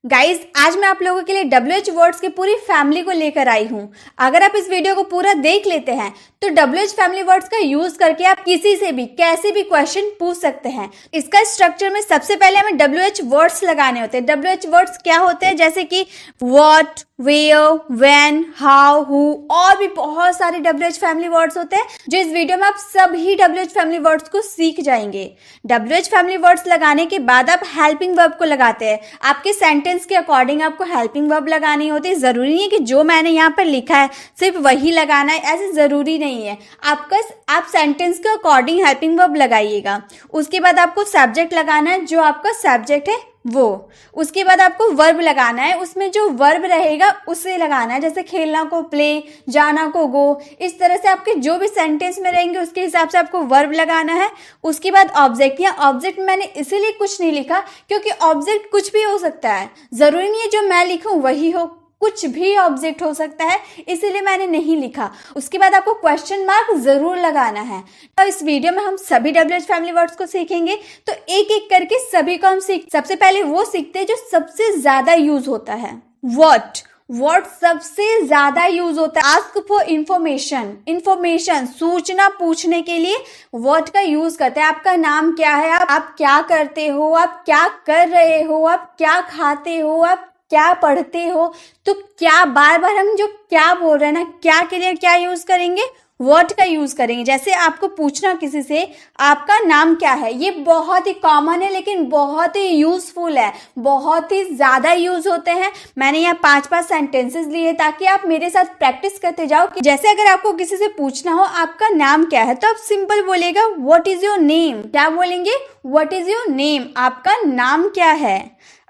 Guys आज मैं आप लोगों के लिए WH वर्ड्स की पूरी फैमिली को लेकर आई हूँ। अगर आप इस वीडियो को पूरा देख लेते हैं तो WH फैमिली वर्ड्स का यूज करके आप किसी से भी कैसे भी क्वेश्चन पूछ सकते हैं। इसका स्ट्रक्चर में सबसे पहले हमें WH वर्ड्स लगाने होते हैं। WH वर्ड्स क्या होते हैं, जैसे कि what, where, when, how, who और भी बहुत सारे WH फैमिली वर्ड्स होते हैं जो इस वीडियो में आप सभी WH फैमिली वर्ड्स को सीख जाएंगे। WH फैमिली वर्ड्स लगाने के बाद आप हेल्पिंग वर्ब को लगाते हैं। आपके सेंटेंस के अकॉर्डिंग आपको हेल्पिंग वर्ब लगानी होती है। जरूरी नहीं है कि जो मैंने यहाँ पर लिखा है सिर्फ वही लगाना है, ऐसे जरूरी नहीं है। आप सेंटेंस के अकॉर्डिंग हेल्पिंग वर्ब लगाइएगा। उसके बाद आपको सब्जेक्ट लगाना है, जो आपका सब्जेक्ट है वो। उसके बाद आपको वर्ब लगाना है, उसमें जो वर्ब रहेगा उसे लगाना है, जैसे खेलना को प्ले, जाना को गो। इस तरह से आपके जो भी सेंटेंस में रहेंगे उसके हिसाब से आपको वर्ब लगाना है। उसके बाद ऑब्जेक्ट, या ऑब्जेक्ट मैंने इसीलिए कुछ नहीं लिखा क्योंकि ऑब्जेक्ट कुछ भी हो सकता है, जरूरी नहीं है जो मैं लिखूं वही हो, कुछ भी ऑब्जेक्ट हो सकता है, इसीलिए मैंने नहीं लिखा। उसके बाद आपको क्वेश्चन मार्क जरूर लगाना है। तो इस वीडियो में हम सभी WH फैमिली वर्ड्स को सीखेंगे, तो एक एक करके सभी को हम सबसे पहले वो सीखते हैं जो सबसे ज्यादा यूज होता है। व्हाट सबसे ज्यादा यूज होता है। आस्क फॉर इंफॉर्मेशन, सूचना पूछने के लिए व्हाट का यूज करते हैं। आपका नाम क्या है, आप क्या करते हो, आप क्या कर रहे हो, आप क्या खाते हो, आप क्या पढ़ते हो। तो क्या बार बार हम जो क्या बोल रहे हैं ना, क्या के लिए क्या यूज करेंगे, व्हाट का यूज करेंगे। जैसे आपको पूछना किसी से आपका नाम क्या है, ये बहुत ही कॉमन है लेकिन बहुत ही यूजफुल है, बहुत ही ज्यादा यूज होते हैं। मैंने यहाँ 5-5 सेंटेंसेस लिए ताकि आप मेरे साथ प्रैक्टिस करते जाओ। कि जैसे अगर आपको किसी से पूछना हो आपका नाम क्या है, तो आप सिंपल बोलेगा व्हाट इज योर नेम। क्या बोलेंगे, व्हाट इज योर नेम, आपका नाम क्या है।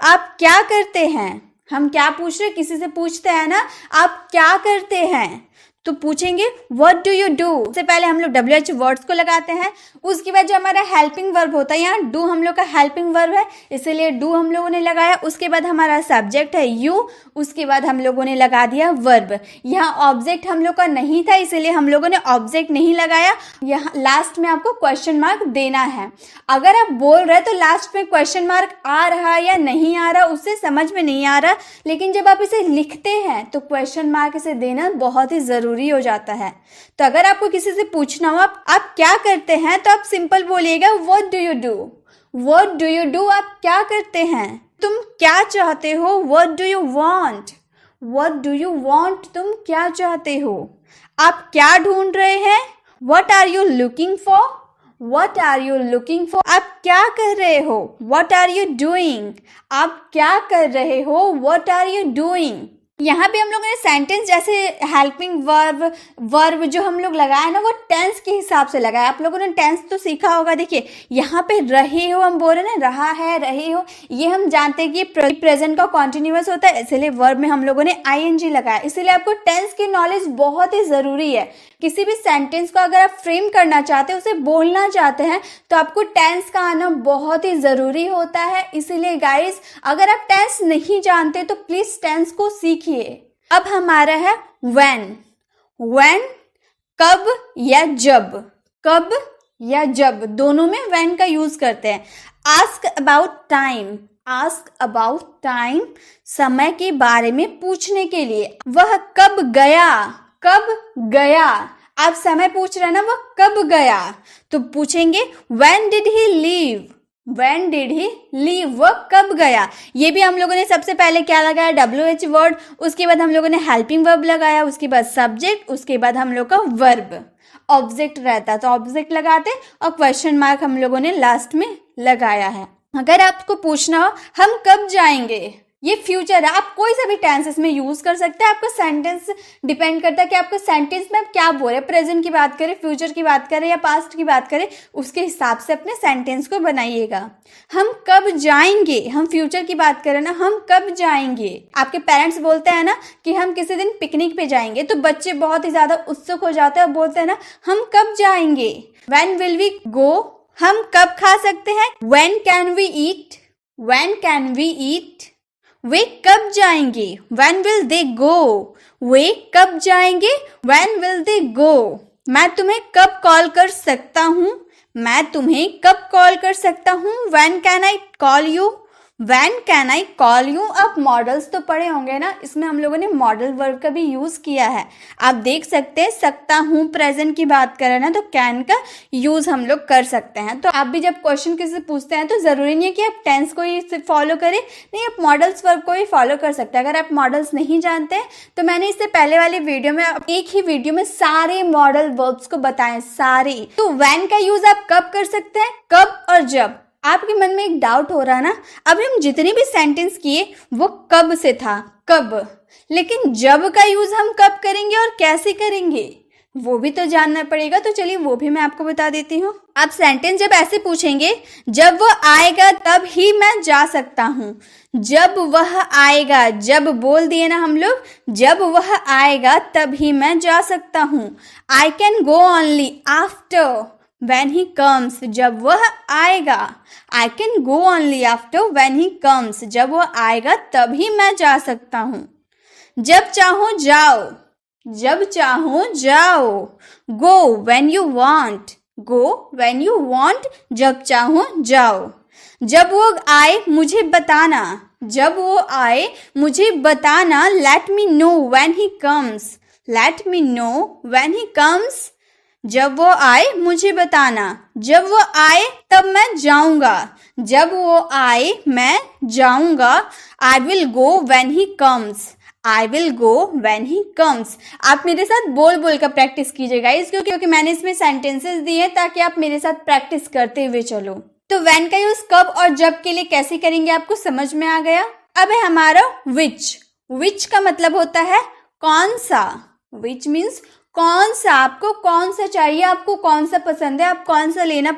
आप क्या करते हैं, हम क्या पूछ रहे, किसी से पूछते हैं ना आप क्या करते हैं, तो पूछेंगे व्हाट डू यू डू। सबसे पहले हम लोग WH वर्ड्स को लगाते हैं। उसके बाद जो हमारा हेल्पिंग वर्ब होता है, यहाँ डू हम लोग का हेल्पिंग वर्ब है इसलिए डू हम लोगों ने लगाया। उसके बाद हमारा सब्जेक्ट है यू, उसके बाद हम लोगों ने लगा दिया वर्ब। यहाँ ऑब्जेक्ट हम लोग का नहीं था इसलिए हम लोगों ने ऑब्जेक्ट नहीं लगाया। यहाँ लास्ट में आपको क्वेश्चन मार्क देना है। अगर आप बोल रहे तो लास्ट में क्वेश्चन मार्क आ रहा या नहीं आ रहा उससे समझ में नहीं आ रहा, लेकिन जब आप इसे लिखते हैं तो क्वेश्चन मार्क इसे देना बहुत ही जरूरी हो जाता है। तो अगर आपको किसी से पूछना हो आप क्या करते हैं, तो आप सिंपल बोलिएगा what do you do. What do you do, आप क्या करते हैं। तुम क्या चाहते हो, what do you want. What do you want, तुम क्या चाहते हो। आप क्या ढूंढ रहे हैं, what are you looking for. What are you looking for, आप क्या कर रहे हो, व्हाट आर यू डूइंग। आप क्या कर रहे हो, व्हाट आर यू डूइंग। यहाँ पे हम लोगों ने सेंटेंस जैसे हेल्पिंग वर्ब जो हम लोग लगाए ना वो टेंस के हिसाब से लगाया। आप लोगों ने टेंस तो सीखा होगा। देखिए यहाँ पे रहे हो हम बोल रहे हैं ना, रहा है, रहे हो, ये हम जानते हैं कि प्रेजेंट का कॉन्टिन्यूअस होता है, इसलिए वर्ब में हम लोगों ने ING लगाया। इसलिए आपको टेंस की नॉलेज बहुत ही जरूरी है। किसी भी सेंटेंस को अगर आप फ्रेम करना चाहते हैं, उसे बोलना चाहते हैं, तो आपको टेंस का आना बहुत ही जरूरी होता है। इसीलिए गाइस अगर आप टेंस नहीं जानते तो प्लीज टेंस को सीखिए। अब हमारा है व्हेन, कब या जब। कब या जब दोनों में व्हेन का यूज करते हैं। आस्क अबाउट टाइम, समय के बारे में पूछने के लिए। वह कब गया, आप समय पूछ रहे हैं ना, वह कब गया, तो पूछेंगे व्हेन डिड ही लीव, वह कब गया। ये भी हम लोगों ने सबसे पहले क्या लगाया, WH वर्ड। उसके बाद हम लोगों ने हेल्पिंग वर्ब लगाया, उसके बाद सब्जेक्ट, उसके बाद हम लोग का वर्ब। ऑब्जेक्ट रहता तो ऑब्जेक्ट लगाते और क्वेश्चन मार्क हम लोगों ने लास्ट में लगाया है। अगर आपको पूछना हो हम कब जाएंगे, ये फ्यूचर है, आप कोई सा भी टेंस इसमें यूज कर सकते हैं। आपका सेंटेंस डिपेंड करता है कि आपका सेंटेंस में आप क्या बोल रहे हैं, प्रेजेंट की बात करें, फ्यूचर की बात करें या पास्ट की बात करें, उसके हिसाब से अपने सेंटेंस को बनाइएगा। हम कब जाएंगे, हम फ्यूचर की बात करें ना, हम कब जाएंगे। आपके पेरेंट्स बोलते हैं ना कि हम किसी दिन पिकनिक पे जाएंगे, तो बच्चे बहुत ही ज्यादा उत्सुक हो जाते हैं और बोलते हैं ना हम कब जाएंगे। व्हेन विल वी गो, हम कब खा सकते हैं, व्हेन कैन वी ईट। वे कब जाएंगे, when will they go, वे कब जाएंगे, when will they go। मैं तुम्हें कब कॉल कर सकता हूँ, when can I call you, when can I call you. आप मॉडल्स तो पढ़े होंगे ना, इसमें हम लोगों ने मॉडल वर्ब का भी यूज किया है। आप देख सकते हैं सकता हूँ प्रेजेंट की बात करें ना तो कैन का यूज हम लोग कर सकते हैं। तो आप भी जब क्वेश्चन किसी से पूछते हैं तो जरूरी नहीं है कि आप टेंस को ही फॉलो करें, नहीं आप मॉडल्स वर्ब को भी फॉलो कर सकते हैं। अगर आप मॉडल्स नहीं जानते हैं तो मैंने इससे पहले वाली वीडियो में एक ही वीडियो में सारे मॉडल वर्ब्स को बताएं, सारे। तो व्हेन का यूज आप कब कर सकते हैं, कब और जब। आपके मन में एक डाउट हो रहा है ना, अभी हम जितने भी सेंटेंस किए वो कब से था, कब, लेकिन जब का यूज हम कब करेंगे और कैसे करेंगे वो भी तो जानना पड़ेगा। तो चलिए वो भी मैं आपको बता देती हूँ। आप सेंटेंस जब ऐसे पूछेंगे, जब वो आएगा तब ही मैं जा सकता हूँ। जब वह आएगा, जब बोल दिए ना हम लोग, जब वह आएगा तब ही मैं जा सकता हूँ। I can go only after when he comes, जब वह आएगा। I can go only after when he comes, जब वह आएगा तभी मैं जा सकता हूँ। जब चाहो जाओ, जब चाहो जाओ। Go when you want, go when you want, जब चाहो जाओ। जब वो आए मुझे बताना, जब वो आए मुझे बताना। Let me know when he comes, let me know when he comes, जब वो आए मुझे बताना। जब वो आए तब मैं जाऊंगा, जब वो आए मैं जाऊंगा। I will go when he comes, I will go when he comes. आप मेरे साथ बोल बोल कर प्रैक्टिस कीजिएगा इस, क्योंकि मैंने इसमें सेंटेंसेस दिए हैं ताकि आप मेरे साथ प्रैक्टिस करते हुए चलो। तो व्हेन का यूज कब और जब के लिए कैसे करेंगे आपको समझ में आ गया। अब है हमारा विच। विच का मतलब होता है कौन सा। विच मीन्स कौन सा, आपको कौन सा चाहिए, आपको कौन सा पसंद है, आप कौन सा लेना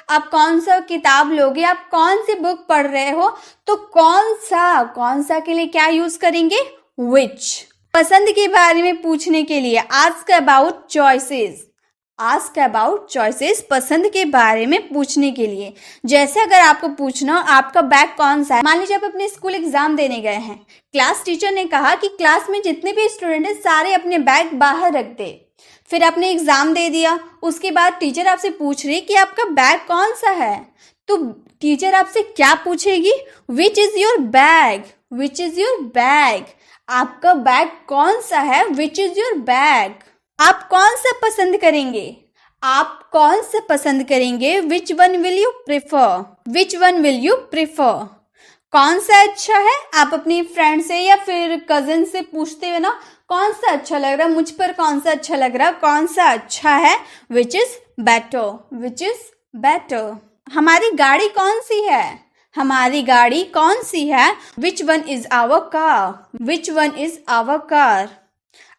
आप कौन सा किताब लोगे, आप कौन सी बुक पढ़ रहे हो। तो कौन सा के लिए क्या यूज करेंगे, विच। पसंद के बारे में पूछने के लिए ask about choices, ask about choices, पसंद के बारे में पूछने के लिए। जैसे अगर आपको पूछना आपका बैग कौन सा है, मान लीजिए आप अपने स्कूल एग्जाम देने गए हैं, क्लास टीचर ने कहा कि क्लास में जितने भी स्टूडेंट हैं सारे अपने बैग बाहर रख दे। फिर आपने एग्जाम दे दिया, उसके बाद टीचर आपसे पूछ रही कि आपका बैग कौन सा है। तो टीचर आपसे क्या पूछेगी, which is your bag, which is your bag, आपका बैग कौन सा है, विच इज योर बैग। आप कौन सा पसंद करेंगे, आप कौन सा पसंद करेंगे, which one will you prefer, which one will you prefer. कौन सा अच्छा है, आप अपनी फ्रेंड से या फिर कजिन से पूछते हुए ना कौन सा अच्छा लग रहा है, मुझ पर कौन सा अच्छा लग रहा है, कौन सा अच्छा है, which is better, which is better. हमारी गाड़ी कौन सी है, हमारी गाड़ी कौन सी है, which one is our car, which one is our car.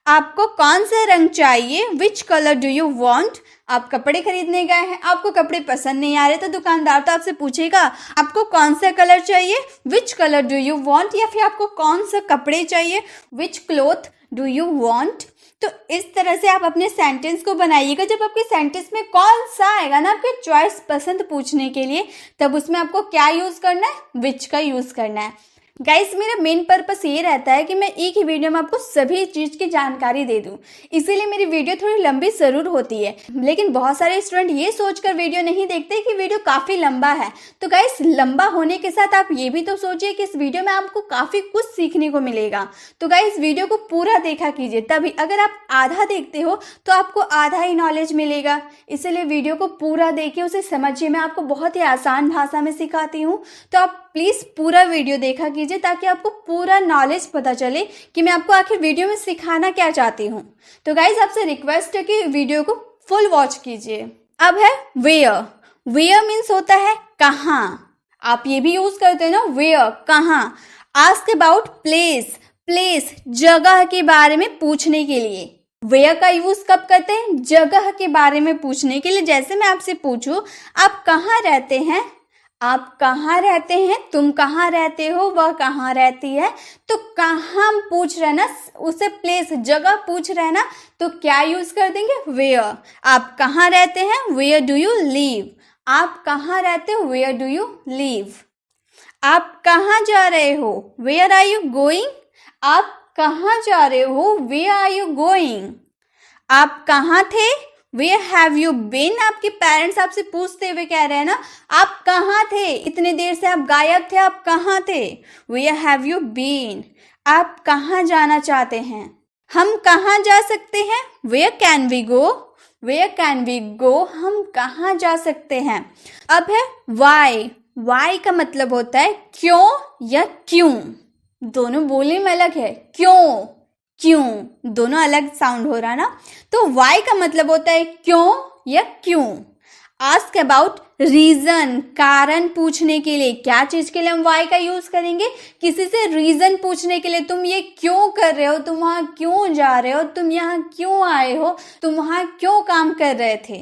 आपको कौन सा रंग चाहिए, which colour do you want. आप कपड़े खरीदने गए हैं, आपको कपड़े पसंद नहीं आ रहे तो दुकानदार तो आपसे पूछेगा आपको कौन सा कलर चाहिए, which colour do you want, या फिर आपको कौन सा कपड़े चाहिए, विच क्लोथ डू यू वॉन्ट। तो इस तरह से आप अपने सेंटेंस को बनाइएगा। जब आपके सेंटेंस में कौन सा आएगा ना आपके चॉइस पसंद पूछने के लिए, तब उसमें आपको क्या यूज करना है, विच का यूज करना है। गाइस मेरा मेन पर्पस ये रहता है कि मैं एक ही वीडियो में आपको सभी चीज़ की जानकारी दे दूं, इसीलिए मेरी वीडियो थोड़ी लंबी ज़रूर होती है। लेकिन बहुत सारे स्टूडेंट ये सोचकर वीडियो नहीं देखते कि वीडियो काफ़ी लंबा है। तो गाइस लंबा होने के साथ आप ये भी तो सोचिए कि इस वीडियो में आपको काफ़ी कुछ सीखने को मिलेगा। तो गाइस वीडियो को पूरा देखा कीजिए, तभी अगर आप आधा देखते हो तो आपको आधा ही नॉलेज मिलेगा। इसलिए वीडियो को पूरा देखिए, उसे समझिए। मैं आपको बहुत ही आसान भाषा में सिखाती हूँ, तो आप प्लीज़ पूरा वीडियो देखा कीजिए ताकि आपको पूरा नॉलेज पता चले कि मैं आपको आखिर वीडियो में सिखाना क्या चाहती हूँ। तो गाइज आपसे रिक्वेस्ट है कि वीडियो को फुल वॉच कीजिए। अब है वेयर। वेयर मीन्स होता है कहाँ। आप ये भी यूज करते हैं ना, वेयर कहाँ। आस्क अबाउट प्लेस, प्लेस जगह के बारे में पूछने के लिए। वेयर का यूज कब करते हैं, जगह के बारे में पूछने के लिए। जैसे मैं आपसे पूछूं आप कहाँ रहते हैं, आप कहाँ रहते हैं, तुम कहाँ रहते हो, वह कहाँ रहती है। तो कहाँ पूछ रहे ना, उसे प्लेस जगह पूछ रहे ना, तो क्या यूज कर देंगे, वेयर। आप कहाँ रहते हैं, वेयर डू यू लीव। आप कहाँ रहते हो, वेयर डू यू लीव। आप कहाँ जा रहे हो, वेयर आर यू गोइंग। आप कहाँ जा रहे हो, वेयर आर यू गोइंग। आप कहाँ थे, वेयर हैव यू बीन? आपके पेरेंट्स आपसे पूछते हुए कह रहे हैं ना, आप कहाँ थे, इतने देर से आप गायब थे, आप कहाँ थे? Where have you been? आप कहाँ जाना चाहते हैं? हम कहाँ जा सकते हैं? Where can we go? Where can we go? हम कहाँ जा सकते हैं? अब है वाई। वाई का मतलब होता है क्यों या क्यों। दोनों बोलने में अलग है, क्यों क्यों, दोनों अलग साउंड हो रहा ना। तो वाई का मतलब होता है क्यों या क्यों। आस्क अबाउट रीजन, कारण पूछने के लिए। क्या चीज के लिए हम वाई का यूज करेंगे? किसी से रीजन पूछने के लिए, तुम ये क्यों कर रहे हो, तुम वहां क्यों जा रहे हो, तुम यहाँ क्यों आए हो, तुम वहां क्यों काम कर रहे थे।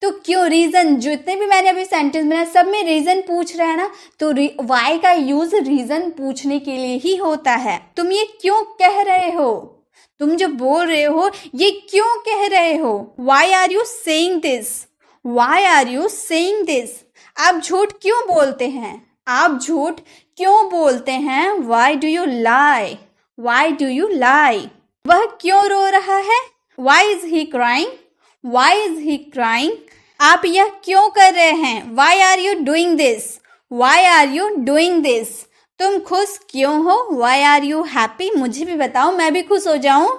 तो क्यों, रीजन, जितने भी मैंने अभी सेंटेंस बनाए सब में रीजन पूछ रहा है ना, तो वाई का यूज रीजन पूछने के लिए ही होता है। तुम ये क्यों कह रहे हो, तुम जो बोल रहे हो ये क्यों कह रहे हो? Why are you saying this? Why are you saying this? आप झूठ क्यों बोलते हैं? आप झूठ क्यों बोलते हैं? Why do you lie? Why do you lie? वह क्यों रो रहा है? Why is he crying? Why is he crying? आप यह क्यों कर रहे हैं? Why are you doing this? Why are you doing this? तुम खुश क्यों हो? Why are you happy? मुझे भी बताओ, मैं भी खुश हो जाऊं।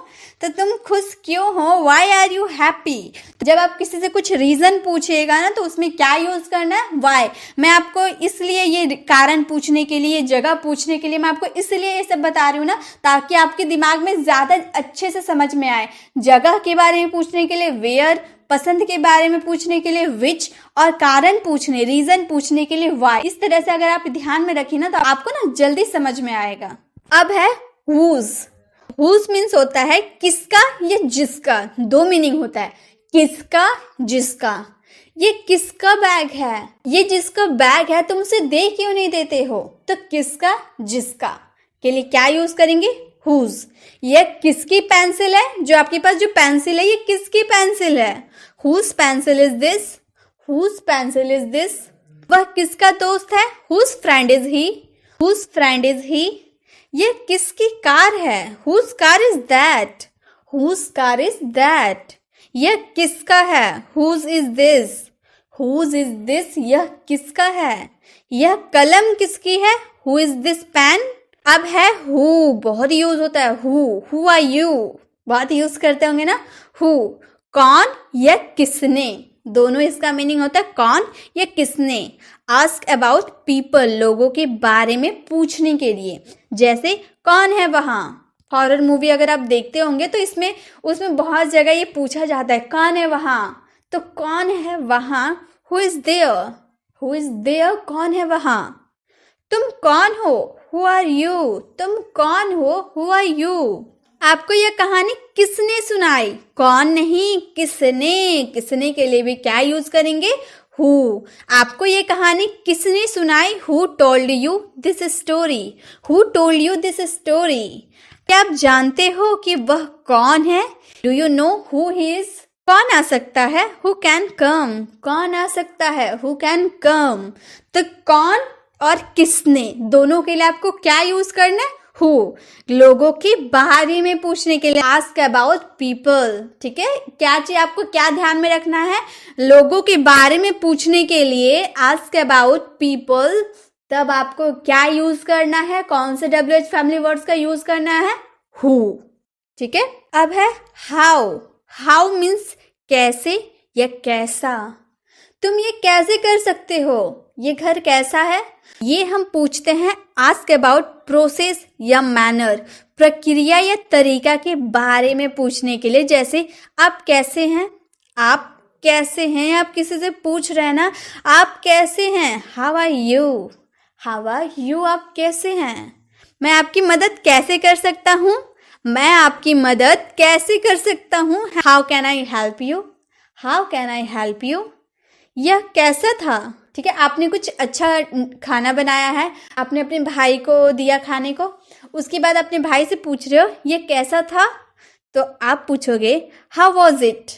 तो तुम खुश क्यों हो? Why are you happy? जब आप किसी से कुछ रीजन पूछिएगा ना, तो उसमें क्या यूज करना है? वाई। मैं आपको इसलिए ये कारण पूछने के लिए, जगह पूछने के लिए मैं आपको इसलिए ये सब बता रही हूँ ना, ताकि आपके दिमाग में ज्यादा अच्छे से समझ में आए। जगह के बारे में पूछने के लिए वेयर, पसंद के बारे में पूछने के लिए विच, और कारण पूछने, रीजन पूछने के लिए वाई। इस तरह से अगर आप ध्यान में रखिए ना, तो आपको ना जल्दी समझ में आएगा। अब है हुज। हुज मीन्स होता है किसका या जिसका। दो मीनिंग होता है, किसका, जिसका। ये किसका बैग है? ये जिसका बैग है, तुम उसे दे क्यों नहीं देते हो? तो किसका, जिसका के लिए क्या यूज करेंगे? हुज। ये किसकी पेंसिल है? जो आपके पास जो पेंसिल है, ये किसकी पेंसिल है? Whose pencil is this? Whose pencil is this? वह किसका दोस्त है? Whose friend is he? Whose friend is he? ये किसकी कार है? Whose car is that? Whose car is that? यह किसका है? Whose is this? Whose is this? यह किसका है? यह कलम किसकी है? Who is this pen? अब है हु, बहुत यूज होता है। हु आर यू, बहुत यूज करते होंगे ना। हु, कौन या किसने, दोनों इसका मीनिंग होता है कौन या किसने। आस्क अबाउट पीपल, लोगों के बारे में पूछने के लिए। जैसे कौन है वहां। हॉरर मूवी अगर आप देखते होंगे तो उसमें बहुत जगह ये पूछा जाता है, कौन है वहां। तो कौन है वहां? Who is there? Who is there? कौन है वहां? तुम कौन हो? Who are you? तुम कौन हो? Who are you? आपको यह कहानी किसने सुनाई? कौन नहीं, किसने। किसने के लिए भी क्या यूज करेंगे? हु। आपको ये कहानी किसने सुनाई? Who told you this story? Who told you this story? क्या आप जानते हो कि वह कौन है? Do you know who he is? कौन आ सकता है? Who can come? कौन आ सकता है? Who can come? तो कौन और किसने, दोनों के लिए आपको क्या यूज करना है? हु। लोगों के बारे में पूछने के लिए आस्क अबाउट पीपल। ठीक है, क्या चीज आपको क्या ध्यान में रखना है? लोगों के बारे में पूछने के लिए आस्क अबाउट पीपल, तब आपको क्या यूज करना है? कौन से WH फैमिली वर्ड्स का यूज करना है? हु। ठीक है, अब है हाउ। हाउ मीन्स कैसे या कैसा। तुम ये कैसे कर सकते हो? ये घर कैसा है? ये हम पूछते हैं आस्क अबाउट प्रोसेस या मैनर, प्रक्रिया या तरीका के बारे में पूछने के लिए। जैसे आप कैसे हैं? आप कैसे हैं? आप किसी से पूछ रहे हैं ना, आप कैसे हैं? How are you? How are you? आप कैसे हैं? मैं आपकी मदद कैसे कर सकता हूँ? मैं आपकी मदद कैसे कर सकता हूँ? How can I help you? How can I help you? यह कैसा था? ठीक है, आपने कुछ अच्छा खाना बनाया है, आपने अपने भाई को दिया खाने को, उसके बाद अपने भाई से पूछ रहे हो ये कैसा था, तो आप पूछोगे how was it?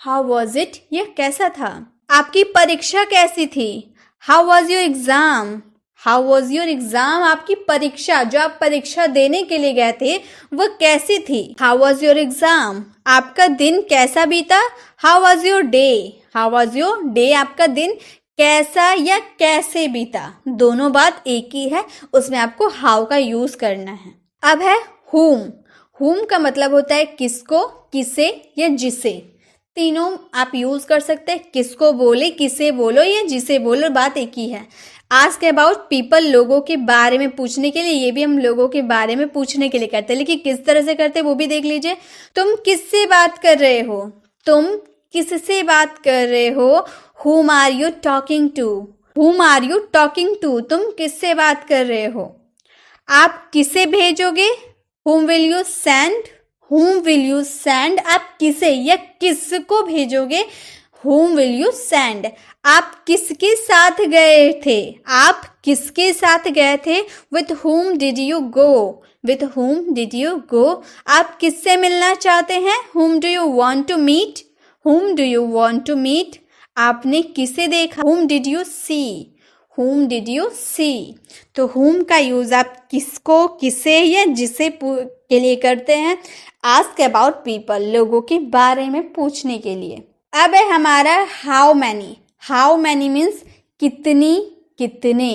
How was it? यह कैसा था? आपकी परीक्षा कैसी थी? How was your exam? How was your exam, आपकी परीक्षा, जो आप परीक्षा देने के लिए गए थे वो कैसी थी। हाउ वॉज योर एग्जाम, आपका दिन कैसा बीता। How was your day, how was your day, आपका दिन कैसा या कैसे बीता। दोनों बात एक ही है, उसमें आपको हाउ का यूज करना है। अब है whom, whom का मतलब होता है किसको, किसे या जिसे। तीनों आप यूज कर सकते हैं, किसको बोले, किसे बोलो या जिसे बोलो, बात एक ही है। आस्क अबाउट पीपल, लोगों के बारे में पूछने के लिए, ये भी हम लोगों के बारे में पूछने के लिए करते हैं, लेकिन किस तरह से करते हैं वो भी देख लीजिए। तुम किससे बात कर रहे हो, तुम किससे बात कर रहे हो। Whom are you talking to, whom are you talking to, तुम किससे बात कर रहे हो। आप किसे भेजोगे, whom will you send, whom will you send, आप किसे या किसको भेजोगे, whom will you send। आप किसके साथ गए थे, आप किसके साथ गए थे। with whom did you go, with whom did you go। आप किससे मिलना चाहते हैं, whom do you want to meet, whom do you want to meet। आपने किसे देखा, whom did you see, whom did you see। तो whom का यूज आप किसको, किसे या जिसे के लिए करते हैं। ask about people, लोगों के बारे में पूछने के लिए। अब है हमारा how many, how many means कितनी, कितने।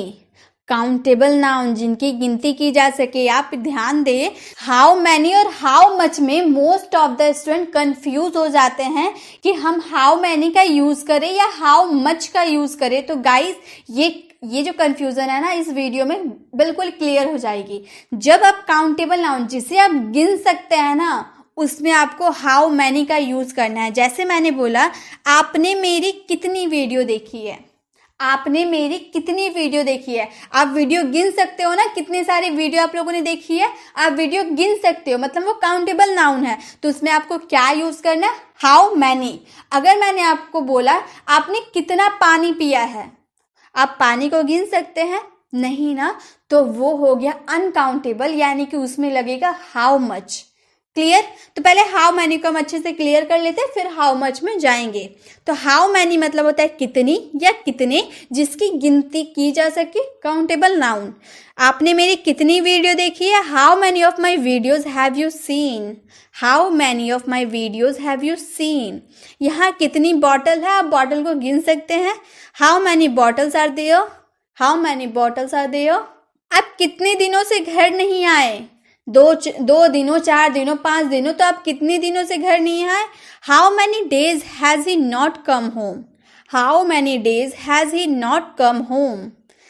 काउंटेबल नाउन, जिनकी गिनती की जा सके। आप ध्यान दें, हाउ मैनी और हाउ मच में most of the student confuse हो जाते हैं कि हम हाउ मैनी का यूज करें या हाउ मच का यूज करें। तो गाइस ये जो कंफ्यूजन है ना, इस वीडियो में बिल्कुल क्लियर हो जाएगी। जब आप काउंटेबल नाउन जिसे आप गिन सकते हैं ना, उसमें आपको हाउ मैनी का यूज करना है। जैसे मैंने बोला, आपने मेरी कितनी वीडियो देखी है, आपने मेरी कितनी वीडियो देखी है। आप वीडियो गिन सकते हो ना, कितने सारे वीडियो आप लोगों ने देखी है, आप वीडियो गिन सकते हो, मतलब वो काउंटेबल नाउन है। तो उसमें आपको क्या यूज करना है, हाउ मैनी। अगर मैंने आपको बोला आपने कितना पानी पिया है, आप पानी को गिन सकते हैं, नहीं ना, तो वो हो गया अनकाउंटेबल, यानी कि उसमें लगेगा हाउ मच। क्लियर। तो पहले हाउ मैनी को हम अच्छे से क्लियर कर लेते हैं, फिर हाउ मच में जाएंगे। तो हाउ मैनी मतलब होता है कितनी या कितने, जिसकी गिनती की जा सके, काउंटेबल नाउन। आपने मेरी कितनी वीडियो देखी है, how many of my videos have you seen, how many of my videos have you seen. यहाँ कितनी बॉटल है, आप बॉटल को गिन सकते हैं, how many bottles are there, how many bottles are there. आप कितने दिनों से घर नहीं आए, दो दिनों, 4 दिनों, 5 दिनों, तो आप कितने दिनों से घर नहीं आए। How many days has he not come home, how many days has he not come home.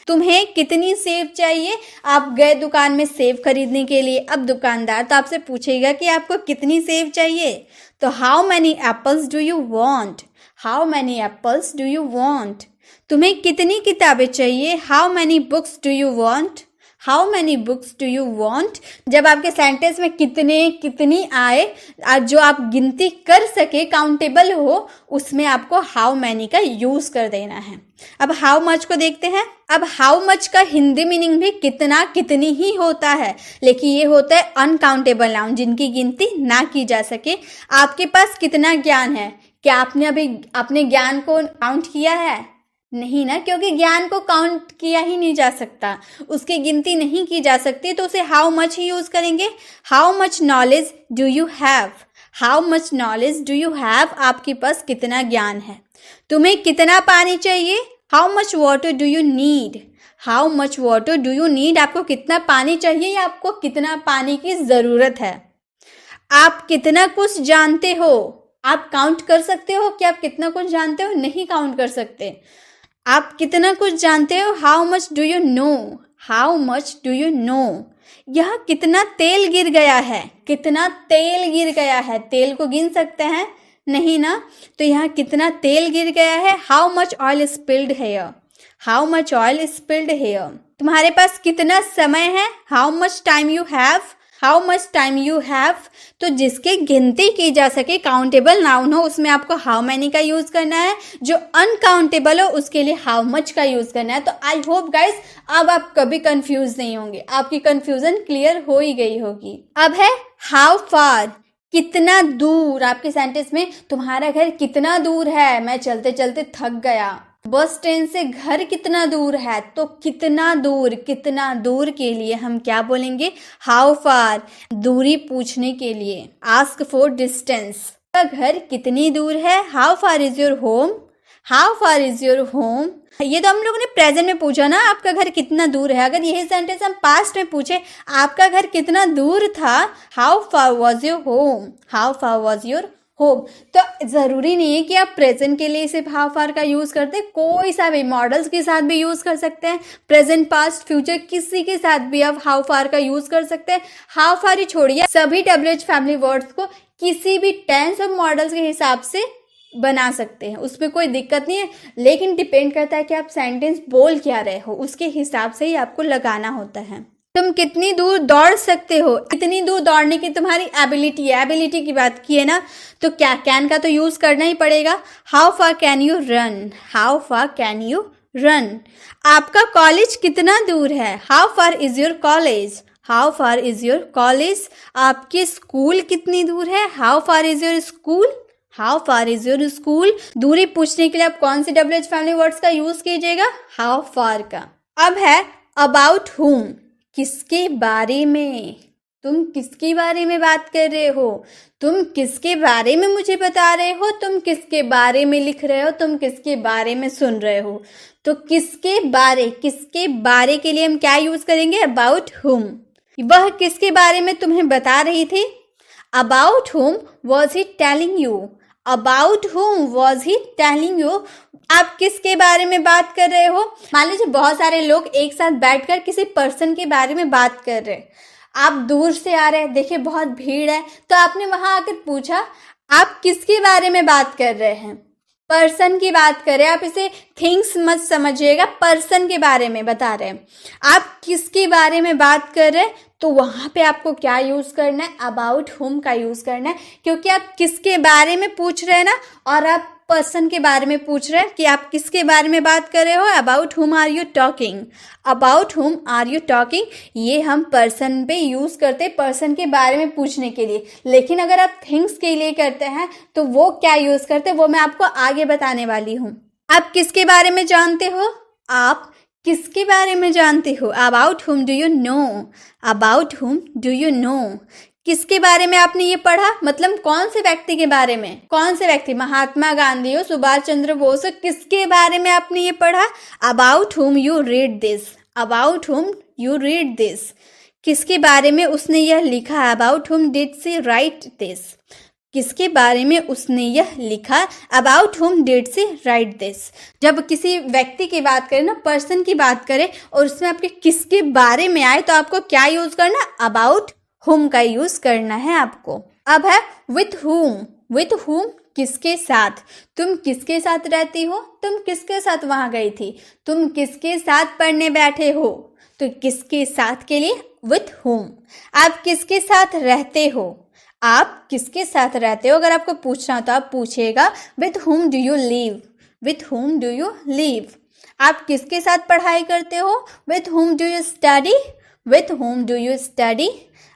तुम्हें कितनी सेब चाहिए, आप गए दुकान में सेब खरीदने के लिए। अब दुकानदार तो आपसे पूछेगा कि आपको कितनी सेब चाहिए, तो how many apples do you want, how many apples do you want. तुम्हें कितनी किताबें चाहिए, how many books do you want, how many books do you want. जब आपके सेंटेंस में कितने, कितनी आए, जो आप गिनती कर सके, काउंटेबल हो, उसमें आपको हाउ मैनी का यूज कर देना है। अब हाउ मच को देखते हैं। अब हाउ मच का हिंदी मीनिंग भी कितना, कितनी ही होता है, लेकिन ये होता है अनकाउंटेबल नाउन, जिनकी गिनती ना की जा सके। आपके पास कितना ज्ञान है, क्या आपने अभी अपने ज्ञान को काउंट किया है, नहीं ना, क्योंकि ज्ञान को काउंट किया ही नहीं जा सकता, उसकी गिनती नहीं की जा सकती, तो उसे हाउ मच ही यूज करेंगे। How much knowledge do you have, how much knowledge do you have, आपके पास कितना ज्ञान है। तुम्हें कितना पानी चाहिए, how much water do you need, how much water do you need, आपको कितना पानी चाहिए या आपको कितना पानी की जरूरत है। आप कितना कुछ जानते हो, आप काउंट कर सकते हो कि आप कितना कुछ जानते हो, नहीं काउंट कर सकते। आप कितना कुछ जानते हो, how much do you know, how much do you know. यह कितना तेल गिर गया है, कितना तेल गिर गया है, तेल को गिन सकते हैं, नहीं ना, तो यहाँ कितना तेल गिर गया है, how much oil spilled here, how much oil spilled here. तुम्हारे पास कितना समय है, how much time you have, how much time you have. तो जिसकी गिनती की जा सके, काउंटेबल नाउन हो, उसमें आपको हाउ मैनी का यूज करना है। जो अनकाउंटेबल हो उसके लिए हाउ मच का यूज करना है। तो आई होप गाइस अब आप कभी कंफ्यूज नहीं होंगे, आपकी कंफ्यूजन क्लियर हो ही गई होगी। अब है हाउ फार, कितना दूर। आपके सेंटेंस में तुम्हारा घर कितना दूर है, मैं चलते चलते थक गया, बस स्टैंड से घर कितना दूर है, तो कितना दूर के लिए हम क्या बोलेंगे, हाउ फार। दूरी पूछने के लिए आस्क फॉर डिस्टेंस। का घर कितनी दूर है, how far is your home, how far is your home. ये तो हम लोगों ने प्रेजेंट में पूछा ना, आपका घर कितना दूर है। अगर यही सेंटेंस हम पास्ट में पूछे, आपका घर कितना दूर था, how far was your home, how far was your home. तो जरूरी नहीं है कि आप प्रेजेंट के लिए सिर्फ हाउ फार का यूज करते, कोई सा भी मॉडल्स के साथ भी यूज कर सकते हैं, प्रेजेंट पास्ट फ्यूचर किसी के साथ भी आप हाउ फार का यूज कर सकते हैं। हाउ फार ही छोड़िए, सभी WH फैमिली वर्ड्स को किसी भी टेंस और मॉडल्स के हिसाब से बना सकते हैं, उसमें कोई दिक्कत नहीं है। लेकिन डिपेंड करता है कि आप सेंटेंस बोल क्या रहे हो, उसके हिसाब से ही आपको लगाना होता है। तुम कितनी दूर दौड़ सकते हो, कितनी दूर दौड़ने की तुम्हारी एबिलिटी है, एबिलिटी की बात की है ना, तो क्या कैन का तो यूज करना ही पड़ेगा। How far can you run, how far can you run. आपका कॉलेज कितना दूर है, how far is your college, how far is your college. आपकी स्कूल कितनी दूर है, how far is your school, how far is your school. दूरी पूछने के लिए आप कौन सी WH फैमिली वर्ड्स का यूज कीजिएगा, हाउ फार का। अब है अबाउट हुम, किसके बारे में। तुम किसके बारे में बात कर रहे हो, तुम किसके बारे में मुझे बता रहे हो, तुम किसके बारे में लिख रहे हो, तुम किसके बारे में सुन रहे हो। तो किसके बारे के लिए हम क्या यूज करेंगे, अबाउट हुम। वह किसके बारे में तुम्हें बता रही थी, अबाउट हुम was he telling you, about हुम वॉज ही टेलिंग यू। आप किसके बारे में बात कर रहे हो। मान लीजिए बहुत सारे लोग एक साथ बैठकर किसी पर्सन के बारे में बात कर रहे हैं, आप दूर से आ रहे हैं, देखिए बहुत भीड़ है, तो आपने वहां आकर पूछा आप किसके बारे में बात कर रहे हैं, पर्सन की बात कर रहे हैं। आप इसे थिंग्स मत समझिएगा, पर्सन के बारे में बता रहे हैं। आप किसके बारे में बात कर रहे हैं, तो वहां पे आपको क्या यूज करना है, अबाउट हुम का यूज करना है, क्योंकि आप किसके बारे में पूछ रहे हैं ना, और आप पर्सन के बारे में पूछ रहे हैं कि आप किसके बारे में बात कर रहे हो, about whom are you talking, about whom are you talking. ये हम पर्सन पे यूज करते हैं पर्सन के बारे में पूछने के लिए। लेकिन अगर आप थिंग्स के लिए करते हैं तो वो क्या यूज करते हैं, वो मैं आपको आगे बताने वाली हूँ। आप किसके बारे में जानते हो, आप किसके बारे में जानते हो, अबाउट हुम डू यू नो, अबाउट हुम डू यू नो। किसके बारे में आपने ये पढ़ा, मतलब कौन से व्यक्ति के बारे में, कौन से व्यक्ति, महात्मा गांधी हो, सुभाष चंद्र बोस हो, किसके बारे में आपने ये पढ़ा, about whom you read this, about whom you read this. किसके बारे में उसने यह लिखा, अबाउट हुम डिड शी राइट दिस, किसके बारे में उसने यह लिखा, अबाउट हुम डिड शी राइट दिस। जब किसी व्यक्ति की बात करें ना, पर्सन की बात करें, और उसमें आपके किसके बारे में आए, तो आपको क्या यूज करना, अबाउट हुम का यूज करना है आपको। अब है विथ हुम, विथ हुम किसके साथ, तुम किसके साथ रहती हो, तुम किसके साथ वहां गई थी, तुम किसके साथ पढ़ने बैठे हो, तो किसके साथ के लिए विथ हुम। आप किसके साथ रहते हो, आप किसके साथ रहते हो, अगर आपको पूछना हो तो आप पूछिएगा with whom do you live, with whom do you live. आप किसके साथ पढ़ाई करते हो, with whom do you study, with whom do you study.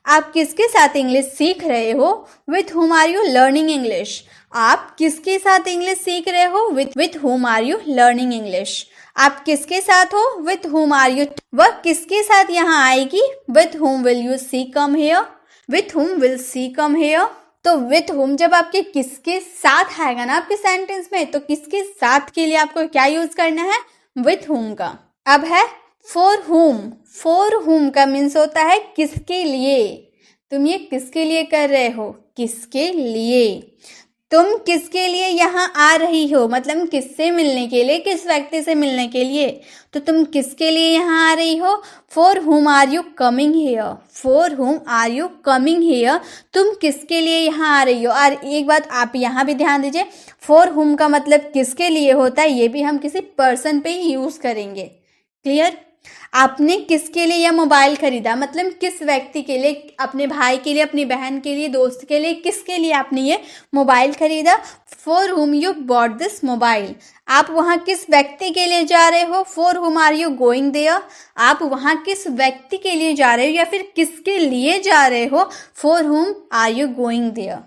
आप किसके साथ इंग्लिश सीख रहे हो, with whom are you learning English. आप किसके साथ इंग्लिश सीख रहे हो, with whom are you learning English. आप किसके साथ हो, विथ हुम आर यू, वह किसके साथ यहाँ आएगी, with whom will you see come here, with whom will see come here. तो विथ हुम जब आपके किसके साथ आएगा ना आपके सेंटेंस में, तो किसके साथ के लिए आपको क्या यूज करना है, विथ हुम का। अब है फॉर हुम, फॉर हुम का मीन्स होता है किसके लिए। तुम ये किसके लिए कर रहे हो, किसके लिए। तुम किसके लिए यहाँ आ रही हो, मतलब किससे मिलने के लिए, किस व्यक्ति से मिलने के लिए, तो तुम किसके लिए यहाँ आ रही हो, for whom are you coming here, for whom are you coming here. तुम किसके लिए यहाँ आ रही हो। और एक बात आप यहाँ भी ध्यान दीजिए, फॉर हुम का मतलब किसके लिए होता है, ये भी हम किसी पर्सन पे ही यूज करेंगे। क्लियर। आपने किसके लिए यह मोबाइल खरीदा, मतलब किस व्यक्ति के लिए, अपने भाई के लिए, अपनी बहन के लिए, दोस्त के लिए, किसके लिए आपने ये मोबाइल खरीदा, for whom you bought this mobile. आप वहाँ किस व्यक्ति के लिए जा रहे हो, for whom are you going there. आप वहाँ किस व्यक्ति के लिए जा रहे हो या फिर किसके लिए जा रहे हो, for whom are you going there.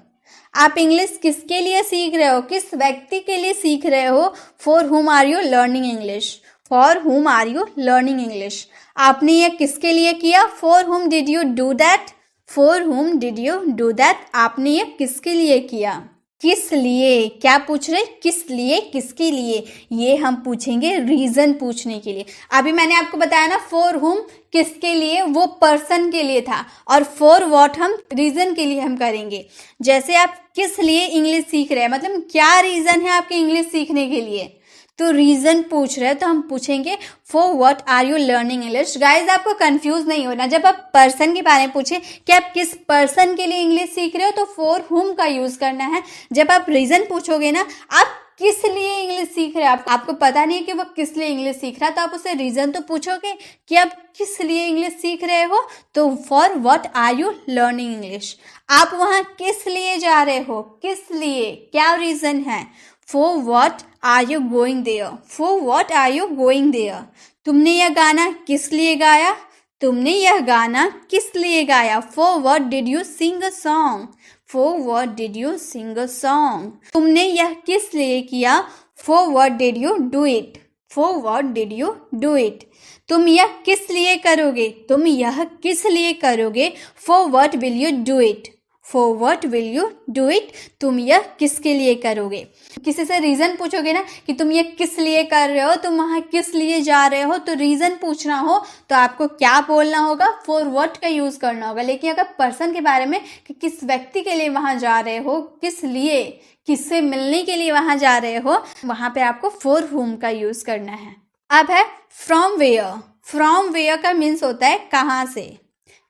आप इंग्लिश किसके लिए सीख रहे हो, किस व्यक्ति के लिए सीख रहे हो। For whom are you learning English, for whom are you learning English. आपने ये किसके लिए किया, for whom did you do that, for whom did you do that. आपने ये किसके लिए किया, किस लिए। क्या पूछ रहे, किस लिए, किसके लिए। ये हम पूछेंगे रीजन पूछने के लिए। अभी मैंने आपको बताया ना, फॉर हुम किसके लिए, वो पर्सन के लिए था, और फॉर व्हाट हम रीजन के लिए हम करेंगे। जैसे आप किस लिए इंग्लिश सीख रहे हैं, मतलब क्या रीजन है आपके इंग्लिश सीखने के लिए, तो रीजन पूछ रहे हैं तो हम पूछेंगे for what are you learning English. Guys आपको कंफ्यूज नहीं होना, जब आप पर्सन के बारे में पूछे कि आप किस पर्सन के लिए इंग्लिश सीख रहे हो तो फॉर हुम का यूज करना है। जब आप रीजन पूछोगे ना, आप किस लिए इंग्लिश सीख रहे हो, आपको पता नहीं है कि वो किस लिए इंग्लिश सीख रहा है, तो आप उससे रीजन तो पूछोगे कि आप किस लिए इंग्लिश सीख रहे हो, तो for what are you learning English. आप वहां किस लिए जा रहे हो, किस लिए, क्या रीजन है। For what are you going there, for what are you going there. तुमने यह गाना किस लिए गाया, तुमने यह गाना किस लिए गाया। For what did you sing a song, for what did you sing a song. तुमने यह किस लिए किया, for what did you do it, for what did you do it. तुम यह किस लिए करोगे, तुम यह किस लिए करोगे। For what will you do it, for what will you do it. तुम यह किसके लिए करोगे। किसी से रीजन पूछोगे ना कि तुम ये किस लिए कर रहे हो, तुम वहां किस लिए जा रहे हो, तो रीजन पूछना हो तो आपको क्या बोलना होगा, फॉर व्हाट का यूज करना होगा। लेकिन अगर पर्सन के बारे में कि किस व्यक्ति के लिए वहां जा रहे हो, किस लिए, किससे मिलने के लिए वहां जा रहे हो, वहां पे आपको फॉर हुम का यूज करना है। अब है फ्रॉम वेयर। फ्रॉम वेयर का मीन्स होता है कहाँ से,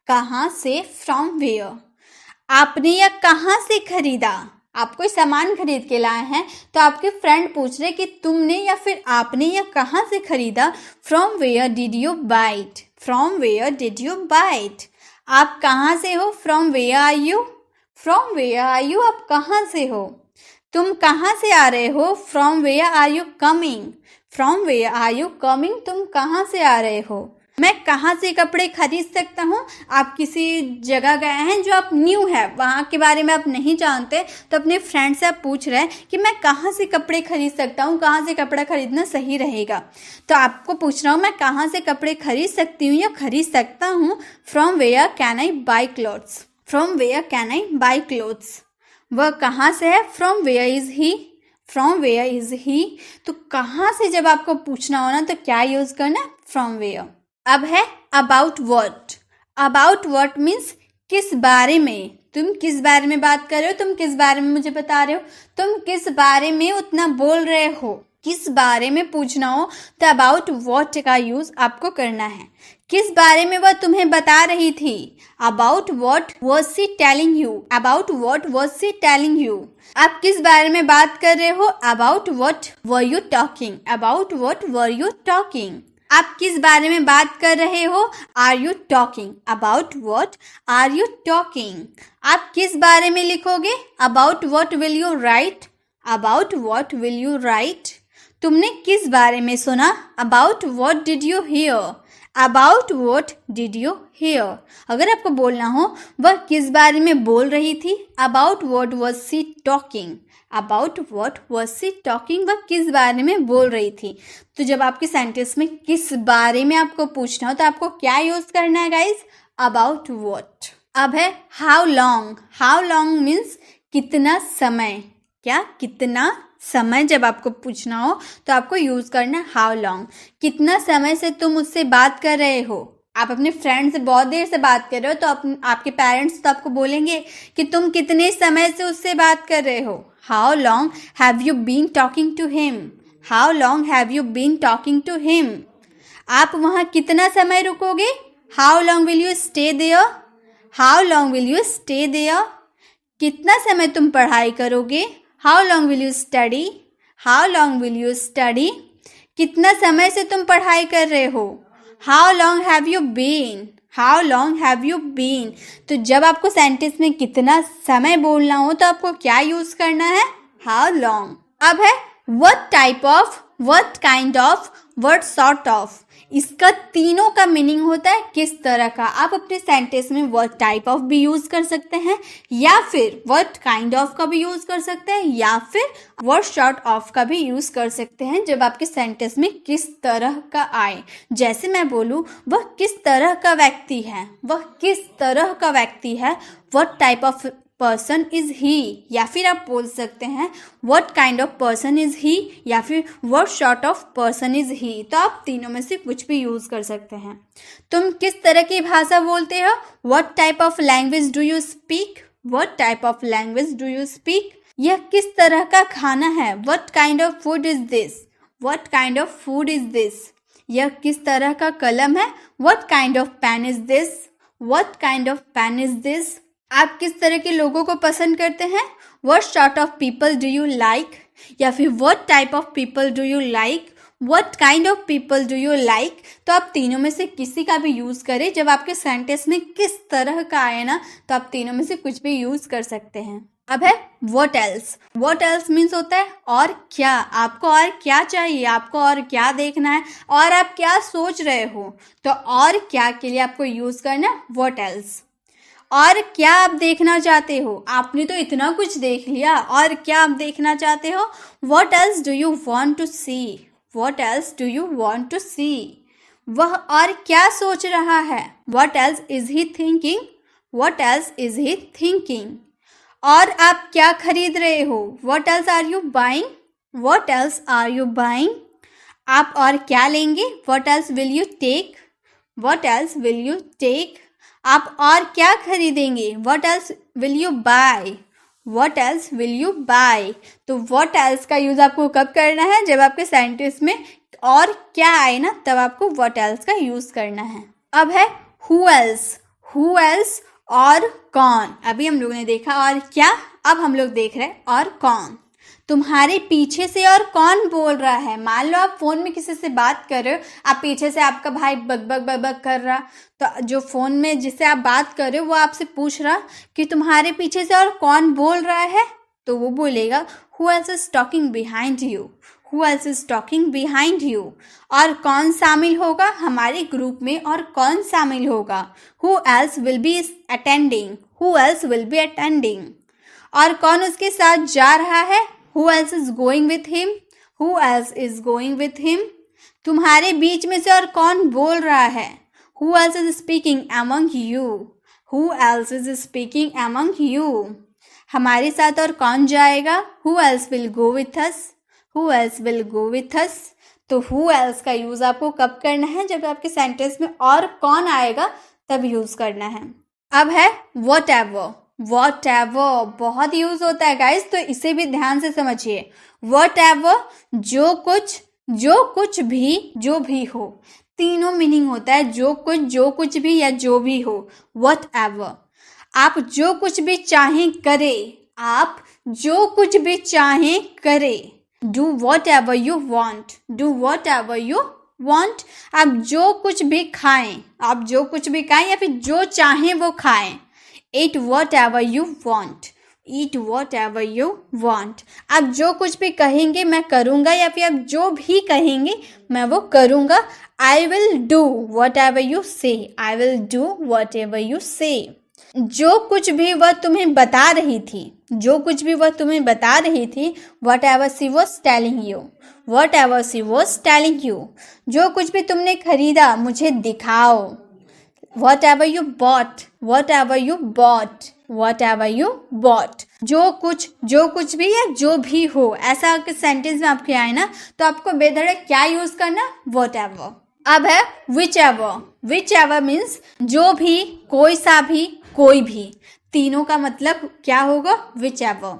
कहाँ से, फ्रॉम वेयर। आपने यह कहाँ से खरीदा, आप कोई सामान खरीद के लाए हैं तो आपके फ्रेंड पूछ रहे कि तुमने या फिर आपने यह कहाँ से खरीदा। From where did you buy it, from where did you buy it. आप कहाँ से हो, from where are you, from where are you, आप कहाँ से हो। तुम कहाँ से आ रहे हो, from where are you coming, from where are you coming, तुम कहाँ से आ रहे हो। मैं कहाँ से कपड़े खरीद सकता हूँ, आप किसी जगह गए हैं जो आप न्यू है, वहाँ के बारे में आप नहीं जानते, तो अपने फ्रेंड से आप पूछ रहे हैं कि मैं कहाँ से कपड़े खरीद सकता हूँ, कहाँ से कपड़ा खरीदना सही रहेगा। तो आपको पूछ रहा हूँ मैं कहाँ से कपड़े खरीद सकती हूँ या खरीद सकता हूँ। From where can I buy clothes, from where can I buy clothes. वह कहाँ से है, from where is he, from where is he. तो कहाँ से जब आपको पूछना हो ना तो क्या यूज करना, फ्रॉम वेयर। अब है about what. About what means किस बारे में, तुम किस बारे में बात कर रहे हो, तुम किस बारे में मुझे बता रहे हो, तुम किस बारे में उतना बोल रहे हो, किस बारे में पूछना हो तो अबाउट व्हाट का यूज आपको करना है। किस बारे में वह तुम्हें बता रही थी, about what was she telling you, about what was she telling you. आप किस बारे में बात कर रहे हो, about what were you talking, about what were you talking. आप किस बारे में बात कर रहे हो, are you talking, about what are you talking. आप किस बारे में लिखोगे, about what will you write, about what will you write. तुमने किस बारे में सुना, about what did you here, about what did you here. अगर आपको बोलना हो वह किस बारे में बोल रही थी, about what was she talking, about what was she talking, वह किस बारे में बोल रही थी। तो जब आपके सेंटेंस में किस बारे में आपको पूछना हो तो आपको क्या यूज करना है गाइज, अबाउट व्हाट। अब है how long. How long means कितना समय, क्या कितना समय जब आपको पूछना हो तो आपको यूज करना है हाउ लॉन्ग। कितना समय से तुम उससे बात कर रहे हो, आप अपने फ्रेंड से बहुत देर से बात कर रहे हो तो आपके पेरेंट्स तो आपको बोलेंगे कि तुम कितने समय से उससे बात कर रहे हो। How long have you been talking to him, how long have you been talking to him. आप वहाँ कितना समय रुकोगे, how long will you stay there, how long will you stay there. कितना समय तुम पढ़ाई करोगे, how long will you study, how long will you study. कितना समय से तुम पढ़ाई कर रहे हो, how long have you been, how long have you been. तो जब आपको सेंटेंस में कितना समय बोलना हो तो आपको क्या यूज करना है, हाउ लॉन्ग। अब है what type of, what kind of, what sort of. इसका तीनों का मीनिंग होता है किस तरह का। आप अपने सेंटेंस में व्हाट टाइप ऑफ भी यूज कर सकते हैं, या फिर व्हाट काइंड ऑफ का भी यूज कर सकते हैं, या फिर व्हाट सॉर्ट ऑफ का भी यूज कर सकते हैं जब आपके सेंटेंस में किस तरह का आए। जैसे मैं बोलूं वह किस तरह का व्यक्ति है, वह किस तरह का व्यक्ति है, what type of person is he, या फिर आप बोल सकते हैं what kind of person is he, या फिर what sort of person is he. तो आप तीनों में से कुछ भी यूज कर सकते हैं। तुम किस तरह की भाषा बोलते हो, what type of language do you speak, what type of language do you speak. यह किस तरह का खाना है, what kind of food is this, what kind of food is this. यह किस तरह का कलम है, what kind of pen is this, what kind of pen is this. आप किस तरह के लोगों को पसंद करते हैं, what sort of people do you like, या फिर what type of people do you like, what kind of people do you like. तो आप तीनों में से किसी का भी यूज करें। जब आपके सेंटेंस में किस तरह का आए ना, तो आप तीनों में से कुछ भी यूज कर सकते हैं। अब है what else. What else means होता है और क्या। आपको और क्या चाहिए, आपको और क्या देखना है, और आप क्या सोच रहे हो, तो और क्या के लिए आपको यूज करना है व्हाट एल्स। और क्या आप देखना चाहते हो, आपने तो इतना कुछ देख लिया, और क्या आप देखना चाहते हो, what else do you want to see, what else do you want to see. वह और क्या सोच रहा है, what else is he thinking, what else is he thinking. और आप क्या खरीद रहे हो, what else are you buying, what else are you buying. आप और क्या लेंगे, what else will you take, what else will you take. आप और क्या खरीदेंगे, what else will you buy, what else will you buy. तो व्हाट एल्स का यूज आपको कब करना है, जब आपके सेंटेंस में और क्या आए ना, तब आपको व्हाट एल्स का यूज करना है। अब है हु एल्स। हु एल्स और कौन। अभी हम लोगों ने देखा और क्या, अब हम लोग देख रहे हैं और कौन। तुम्हारे पीछे से और कौन बोल रहा है। मान लो आप फोन में किसी से बात कर रहे हो, आप पीछे से आपका भाई बग बग बग बग कर रहा, तो जो फोन में जिससे आप बात कर रहे हो वो आपसे पूछ रहा कि तुम्हारे पीछे से और कौन बोल रहा है, तो वो बोलेगा who else is talking behind you, who else is talking behind you. और कौन शामिल होगा हमारे ग्रुप में, और कौन शामिल होगा, who else will be attending, who else will be attending. और कौन उसके साथ जा रहा है, who else is going with him, who else is going with him। तुम्हारे बीच में से और कौन बोल रहा है, who else is speaking among you, who else is speaking among you। हमारे साथ और कौन जाएगा, who else will go with us, who else will go with us। तो who else का यूज आपको कब करना है, जब आपके सेंटेंस में और कौन आएगा तब यूज करना है। अब है whatever। whatever बहुत यूज होता है गाइस, तो इसे भी ध्यान से समझिए। whatever जो कुछ भी, जो भी हो। तीनों मीनिंग होता है, जो कुछ भी या जो भी हो। whatever आप जो कुछ भी चाहें करे, आप जो कुछ भी चाहें करे। do whatever you want, do whatever you want। आप जो कुछ भी खाएं, आप जो कुछ भी खाएं, या फिर जो चाहें वो खाएं। eat whatever you want, eat whatever you want। आप जो कुछ भी कहेंगे मैं करूँगा, या फिर आप जो भी कहेंगे मैं वो करूँगा। I will do whatever you say, I will do whatever you say। जो कुछ भी वह तुम्हें बता रही थी, जो कुछ भी वह तुम्हें बता रही थी, whatever she was telling you, whatever she was telling you। जो कुछ भी तुमने खरीदा मुझे दिखाओ, whatever you bought, whatever you bought, whatever you bought। जो कुछ भी या जो भी हो, ऐसा सेंटेंस में आपके आए ना, तो आपको बेधड़क क्या यूज करना, whatever। अब है whichever। whichever मीन्स जो भी, कोई सा भी, कोई भी। तीनों का मतलब क्या होगा, whichever।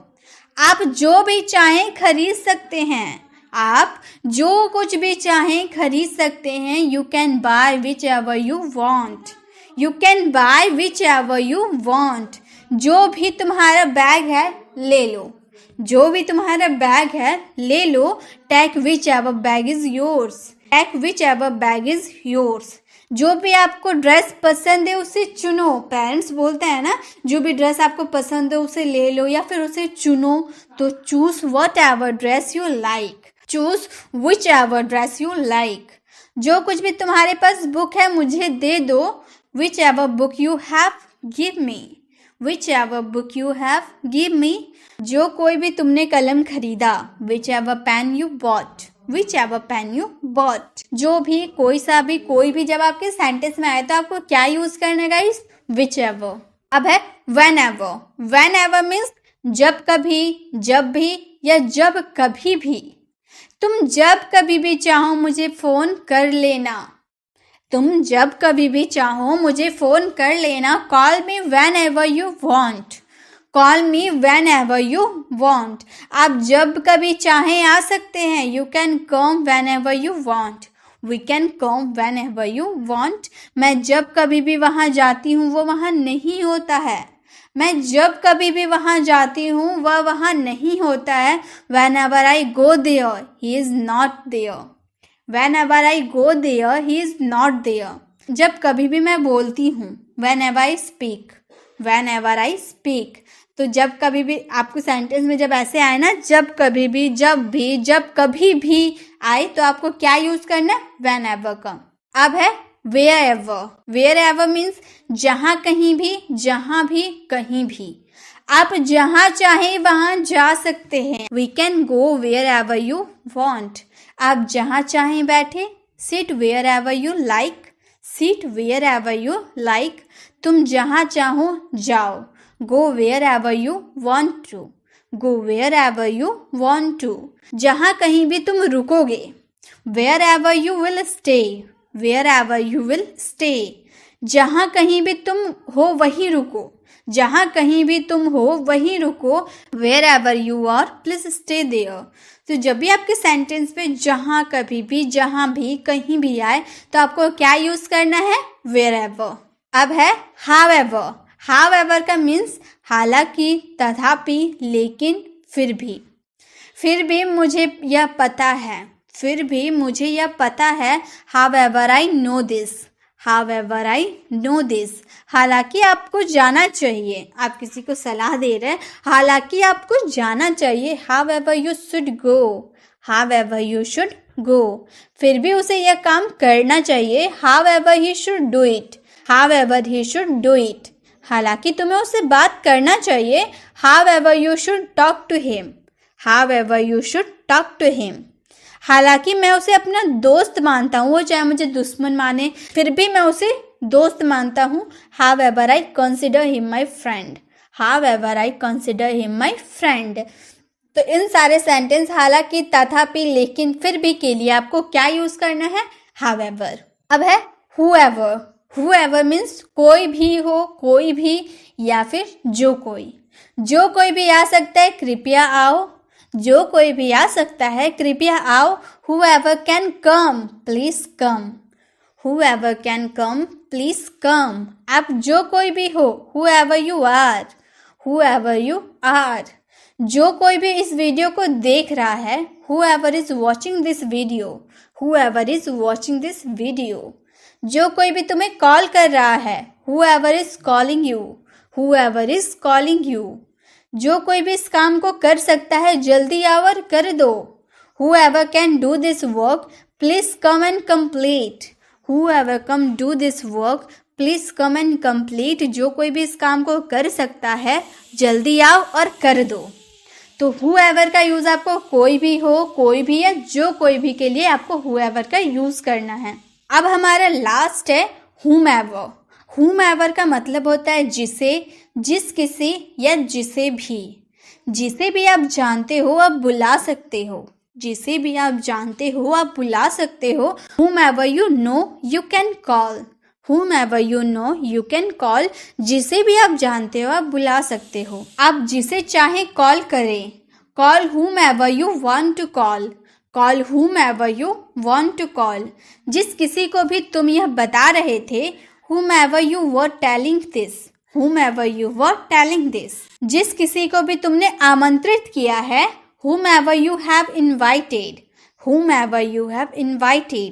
आप जो भी चाहें खरीद सकते हैं, आप जो कुछ भी चाहें खरीद सकते हैं। You can by which ever you want, you can by which ever you want. जो भी तुम्हारा बैग है ले लो, जो भी तुम्हारा बैग है ले लो। Take whichever bag is yours, take whichever bag is yours. जो भी आपको ड्रेस पसंद है उसे चुनो। पेरेंट्स बोलते हैं ना, जो भी ड्रेस आपको पसंद है उसे ले लो या फिर उसे चुनो। तो choose what ever dress you like, choose which ever dress you like. जो कुछ भी तुम्हारे पास बुक है मुझे दे दो। Whichever book you have give me. Whichever book you have give me. जो कोई भी तुमने कलम खरीदा। Whichever pen you bought. Whichever pen you bought. जो भी, कोई सा भी, कोई भी जब आपके सेंटेंस में आए तो आपको क्या यूज करना है गाइस? Which ever. अब है when ever. When ever means जब कभी, जब भी या जब कभी भी। तुम जब कभी भी चाहो मुझे फोन कर लेना। तुम जब कभी भी चाहो मुझे फोन कर लेना। Call me whenever you want. Call me whenever you want. आप जब कभी चाहें आ सकते हैं। You can come whenever you want. We can come whenever you want. मैं जब कभी भी वहाँ जाती हूँ वो वहाँ नहीं होता है। मैं जब कभी भी वहाँ जाती हूँ वह वहाँ नहीं होता है। Whenever I go there he is not there. Whenever I go there he is not there. जब कभी भी मैं बोलती हूँ। Whenever I speak. Whenever I speak. तो जब कभी भी आपको सेंटेंस में जब ऐसे आए ना, जब कभी भी, जब भी, जब कभी भी आए तो आपको क्या यूज करना है? वेन एवर का। अब है wherever. Wherever means जहाँ कहीं भी, जहाँ भी, कहीं भी। आप जहाँ चाहें वहाँ जा सकते हैं। We can go wherever you want. आप जहाँ चाहें बैठे। Sit wherever you like. Sit wherever you like. तुम जहाँ चाहो जाओ। Go wherever you want to. Go wherever you want to. जहाँ कहीं भी तुम रुकोगे। Wherever you will stay. Wherever you will stay. जहाँ कहीं भी तुम हो वहीं रुको। जहाँ कहीं भी तुम हो वहीं रुको। Wherever you are please stay there. तो जब भी आपके सेंटेंस पे जहाँ, कभी भी, जहाँ भी, कहीं भी आए तो आपको क्या यूज करना है? Wherever. अब है हाउ एवर। हाउ एवर का मीन्स हालांकि, तथापि, लेकिन, फिर भी। फिर भी मुझे यह पता है। फिर भी मुझे यह पता है। How ever I know this. How ever I know this. हालांकि आपको जाना चाहिए। आप किसी को सलाह दे रहे हैं, हालांकि आपको जाना चाहिए। However you should go. However you should go. फिर भी उसे यह काम करना चाहिए। However he should do it. However he should do it. हालांकि तुम्हें उससे बात करना चाहिए। However you should talk to him. However you should talk to him. हालांकि मैं उसे अपना दोस्त मानता हूँ, वो चाहे मुझे दुश्मन माने फिर भी मैं उसे दोस्त मानता हूँ। How ever I consider him my friend. How ever I consider him my friend. तो इन सारे सेंटेंस हालांकि, तथापि, लेकिन, फिर भी के लिए आपको क्या यूज करना है? How ever. अब है who ever. Who ever means कोई भी हो, कोई भी, या फिर जो कोई। जो कोई भी आ सकता है, कृपया आओ। जो कोई भी आ सकता है, कृपया आओ। whoever can come, please come. whoever can come, please come. आप जो कोई भी हो, whoever you are. whoever you are. जो कोई भी इस वीडियो को देख रहा है, whoever is watching this video. whoever is watching this video. जो कोई भी तुम्हें कॉल कर रहा है, whoever is calling you. whoever is calling you. जो कोई भी इस काम को कर सकता है, जल्दी आओ और कर दो। Whoever can do this work, please come and complete. Whoever come do this work, please come and complete. जो कोई भी इस काम को कर सकता है, जल्दी आओ और कर दो। तो whoever का यूज आपको कोई भी हो, कोई भी या जो कोई भी के लिए आपको whoever का यूज करना है। अब हमारा लास्ट है whomever। whomever का मतलब होता है जिसे, जिस किसी या जिसे भी। जिसे भी आप जानते हो आप बुला सकते हो। जिसे भी आप जानते हो आप बुला सकते हो। whomever you know you can call. whomever you know you can call. जिसे भी आप जानते हो आप बुला सकते हो। आप जिसे चाहे कॉल करें। call whomever you want to call. call whomever you want to call. जिस किसी को भी तुम यह बता रहे थे, whomever you were telling this. whomever you were telling this. जिस किसी को भी तुमने आमंत्रित किया है, whomever you have invited. whomever you have invited.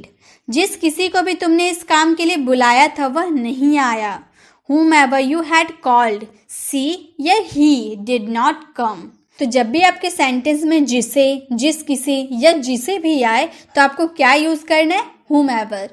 जिस किसी को भी तुमने इस काम के लिए बुलाया था वह नहीं आया, whomever you had called, she या he did not come. तो जब भी आपके सेंटेंस में जिसे, जिस, किसी या जिसे भी आए तो आपको क्या यूज करना है? whomever।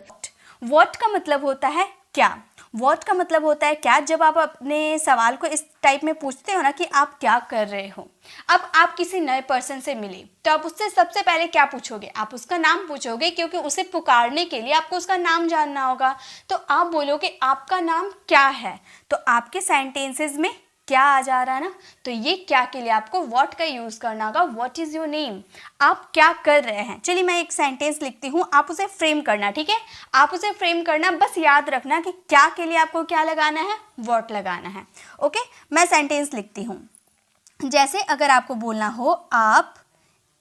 व्हाट का मतलब होता है क्या। व्हाट का मतलब होता है क्या जब आप अपने सवाल को इस टाइप में पूछते हो ना कि आप क्या कर रहे हो। अब आप किसी नए पर्सन से मिले तो आप उससे सबसे पहले क्या पूछोगे? आप उसका नाम पूछोगे, क्योंकि उसे पुकारने के लिए आपको उसका नाम जानना होगा। तो आप बोलोगे आपका नाम क्या है। तो आपके सेंटेंसेस में क्या आ जा रहा है ना, तो ये क्या के लिए आपको व्हाट का यूज करना होगा। व्हाट इज योर नेम, आप क्या कर रहे हैं। चलिए मैं एक सेंटेंस लिखती हूँ, आप उसे फ्रेम करना, ठीक है। आप उसे फ्रेम करना, बस याद रखना कि क्या के लिए आपको क्या लगाना है, व्हाट लगाना है। ओके, मैं सेंटेंस लिखती हूँ। जैसे अगर आपको बोलना हो आप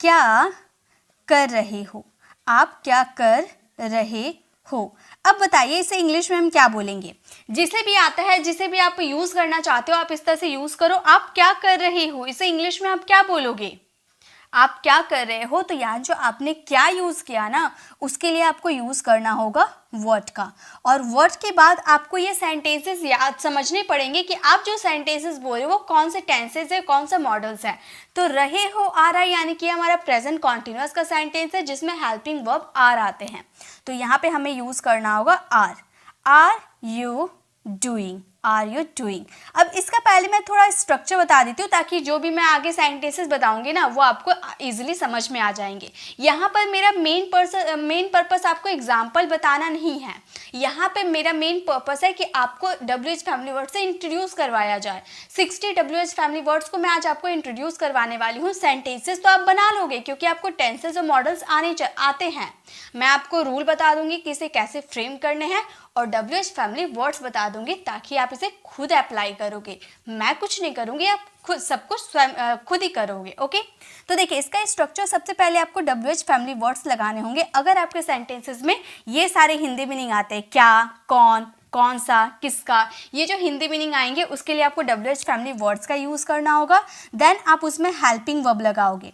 क्या कर रहे हो, आप क्या कर रहे हो। अब बताइए इसे इंग्लिश में हम क्या बोलेंगे। जिसे भी आता है, जिसे भी आप यूज करना चाहते हो, आप इस तरह से यूज करो। आप क्या कर रहे हो, इसे इंग्लिश में आप क्या बोलोगे? आप क्या कर रहे हो। तो यहाँ जो आपने क्या यूज किया ना, उसके लिए आपको यूज करना होगा व्हाट का। और व्हाट के बाद आपको ये सेंटेंसेस याद समझने पड़ेंगे कि आप जो सेंटेंसेस बोल रहे हो वो कौन से टेंसेस है, कौन सा मॉडल्स है। तो रहे हो आ रहा है, यानी कि हमारा प्रेजेंट कॉन्टिन्यूअस का सेंटेंस है जिसमें हेल्पिंग वर्ब आर आते हैं। तो यहाँ पे हमें यूज करना होगा are. Are you doing, are you doing. अब इसका पहले मैं थोड़ा स्ट्रक्चर बता देती हूँ ताकि जो भी मैं आगे सेंटेंसेस बताऊंगी ना वो आपको इजीली समझ में आ जाएंगे। यहाँ पर मेरा मेन पर्पस आपको एग्जाम्पल बताना नहीं है। यहाँ पे मेरा मेन पर्पस है कि आपको WH फैमिली वर्ड से इंट्रोड्यूस करवाया जाए। 60 WH फैमिली वर्ड्स को मैं आज आपको इंट्रोड्यूस करवाने वाली हूँ। सेंटेंसेस तो आप बना लोगे क्योंकि आपको टेंसेस और मॉडल्स आते हैं। मैं आपको रूल बता दूंगी कि इसे कैसे फ्रेम करने हैं और WH फैमिली वर्ड्स बता दूंगी ताकि आप इसे खुद अप्लाई करोगे। मैं कुछ नहीं करूंगी, आप खुद सब कुछ खुद ही करोगे। ओके, तो देखिए इसका स्ट्रक्चर, सबसे पहले आपको WH फैमिली वर्ड्स लगाने होंगे। अगर आपके सेंटेंसेस में ये सारे हिंदी मीनिंग आते हैं, क्या, कौन, कौन सा, किसका, ये जो हिंदी मीनिंग आएंगे उसके लिए आपको WH फैमिली वर्ड्स का यूज करना होगा। देन आप उसमें हेल्पिंग वर्ब लगाओगे,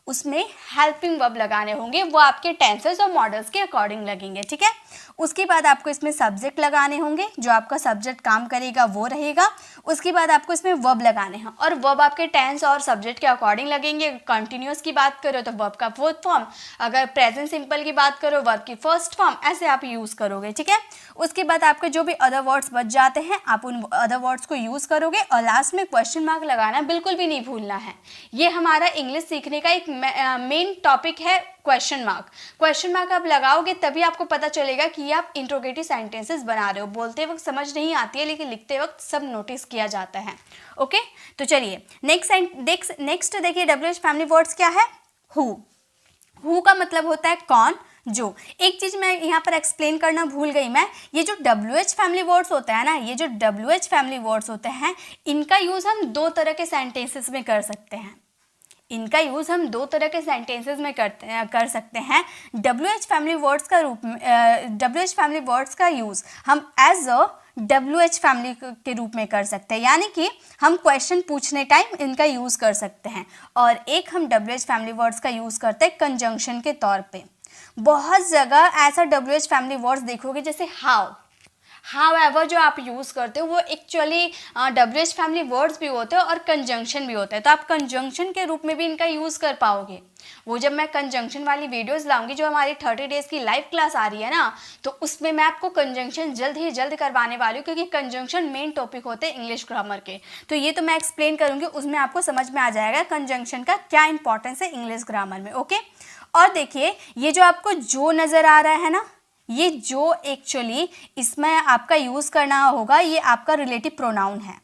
उसमें हेल्पिंग वर्ब लगाने होंगे, वो आपके टेंसेस और मॉडल्स के अकॉर्डिंग लगेंगे, ठीक है। उसके बाद आपको इसमें सब्जेक्ट लगाने होंगे, जो आपका सब्जेक्ट काम करेगा वो रहेगा। उसके बाद आपको इसमें वर्ब लगाने हैं और वर्ब आपके टेंस और सब्जेक्ट के अकॉर्डिंग लगेंगे। कंटिन्यूअस की बात करो तो वर्ब का फोर्थ फॉर्म, अगर प्रेजेंट सिंपल की बात करो वर्ब की फर्स्ट फॉर्म, ऐसे आप यूज़ करोगे, ठीक है। उसके बाद आपके जो भी अदर वर्ड्स बच जाते हैं आप उन अदर वर्ड्स को यूज़ करोगे और लास्ट में क्वेश्चन मार्क लगाना बिल्कुल भी नहीं भूलना है। ये हमारा इंग्लिश सीखने का एक मेन टॉपिक है, क्वेश्चन मार्क। क्वेश्चन मार्क आप लगाओगे तभी आपको पता चलेगा कि आप इंट्रोगेटिव सेंटेंसेस बना रहे हो। बोलते वक्त समझ नहीं आती है लेकिन लिखते वक्त सब नोटिस किया जाता है। ओके, तो चलिए नेक्स्ट देखिए WH फैमिली वर्ड्स क्या है। हु का मतलब होता है कौन, जो। एक चीज मैं यहाँ पर एक्सप्लेन करना भूल गई मैं, ये जो WH फैमिली वर्ड्स होता है ना, ये जो WH फैमिली वर्ड्स होते हैं इनका यूज हम दो तरह के सेंटेंसेस में कर सकते हैं। इनका यूज़ हम दो तरह के सेंटेंसेस में कर सकते हैं। WH फैमिली वर्ड्स का WH फैमिली वर्ड्स का यूज़ हम एज अ WH फैमिली के रूप में कर सकते हैं, यानी कि हम क्वेश्चन पूछने टाइम इनका यूज़ कर सकते हैं। और एक हम WH फैमिली वर्ड्स का यूज़ करते हैं कंजंक्शन के तौर पे। बहुत जगह ऐसा WH फैमिली वर्ड्स देखोगे जैसे हाउएवर जो आप यूज़ करते हो वो एक्चुअली WH फैमिली वर्ड्स भी होते हैं और कंजंक्शन भी होते हैं। तो आप कंजंक्शन के रूप में भी इनका यूज़ कर पाओगे। वो जब मैं कंजंक्शन वाली वीडियोस लाऊंगी, जो हमारी 30 डेज़ की लाइव क्लास आ रही है ना, तो उसमें मैं आपको कंजंक्शन जल्द ही जल्द करवाने वाली हूँ, क्योंकि कंजंक्शन मेन टॉपिक होते हैं इंग्लिश ग्रामर के। तो ये तो मैं एक्सप्लेन करूँगी, उसमें आपको समझ में आ जाएगा कंजंक्शन का क्या इंपॉर्टेंस है इंग्लिश ग्रामर में। ओके, और देखिए ये जो आपको जो नज़र आ रहा है ना, ये जो एक्चुअली इसमें आपका यूज़ करना होगा, ये आपका रिलेटिव प्रोनाउन है।